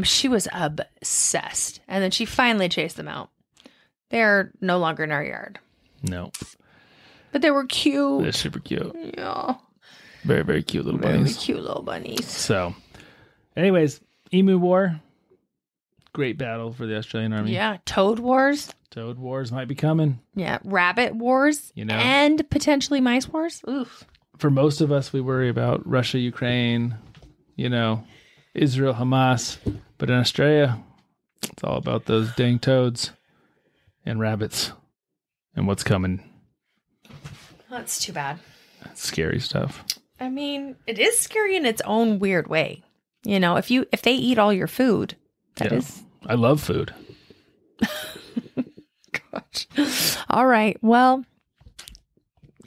Speaker 2: She was obsessed. And then she finally chased them out. They're no longer in our yard.
Speaker 1: No.
Speaker 2: But they were cute.
Speaker 1: They're super cute.
Speaker 2: Yeah.
Speaker 1: Very, very cute little bunnies.
Speaker 2: Very cute little bunnies.
Speaker 1: So, anyways, Emu War. Great battle for the Australian Army.
Speaker 2: Yeah. Toad Wars.
Speaker 1: Toad Wars might be coming.
Speaker 2: Yeah. Rabbit Wars. And potentially Mice Wars. Oof.
Speaker 1: For most of us, we worry about Russia, Ukraine, Israel, Hamas. But in Australia, it's all about those dang toads and rabbits and what's coming.
Speaker 2: That's too bad.
Speaker 1: That's scary stuff.
Speaker 2: I mean, it is scary in its own weird way. If they eat all your food, that is.
Speaker 1: I love food.
Speaker 2: Gosh. All right. Well,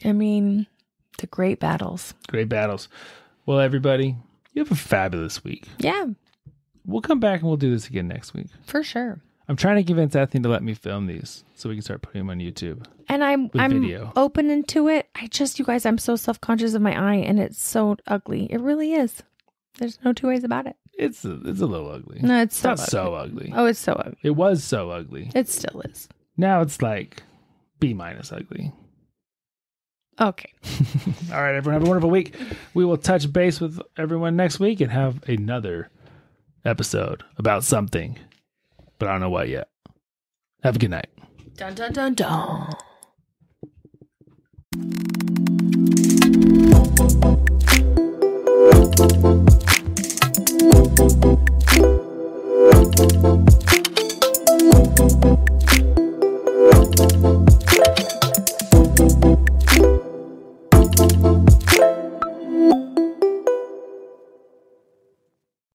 Speaker 2: I mean, the great battles.
Speaker 1: Great battles. Well, everybody, you have a fabulous week.
Speaker 2: Yeah.
Speaker 1: We'll come back and we'll do this again next week.
Speaker 2: For sure.
Speaker 1: I'm trying to convince Ethne to let me film these so we can start putting them on YouTube.
Speaker 2: And I'm
Speaker 1: video.
Speaker 2: open into it. You guys, I'm so self-conscious of my eye, and it's so ugly. It really is. There's no two ways about it.
Speaker 1: It's a little ugly.
Speaker 2: No, it's
Speaker 1: not so ugly.
Speaker 2: Oh, it's so ugly.
Speaker 1: It was so ugly.
Speaker 2: It still is.
Speaker 1: Now it's like B- ugly.
Speaker 2: Okay.
Speaker 1: All right, everyone, have a wonderful week. We will touch base with everyone next week and have another episode about something, but I don't know what yet. Have a good night.
Speaker 2: Dun, dun, dun, dun.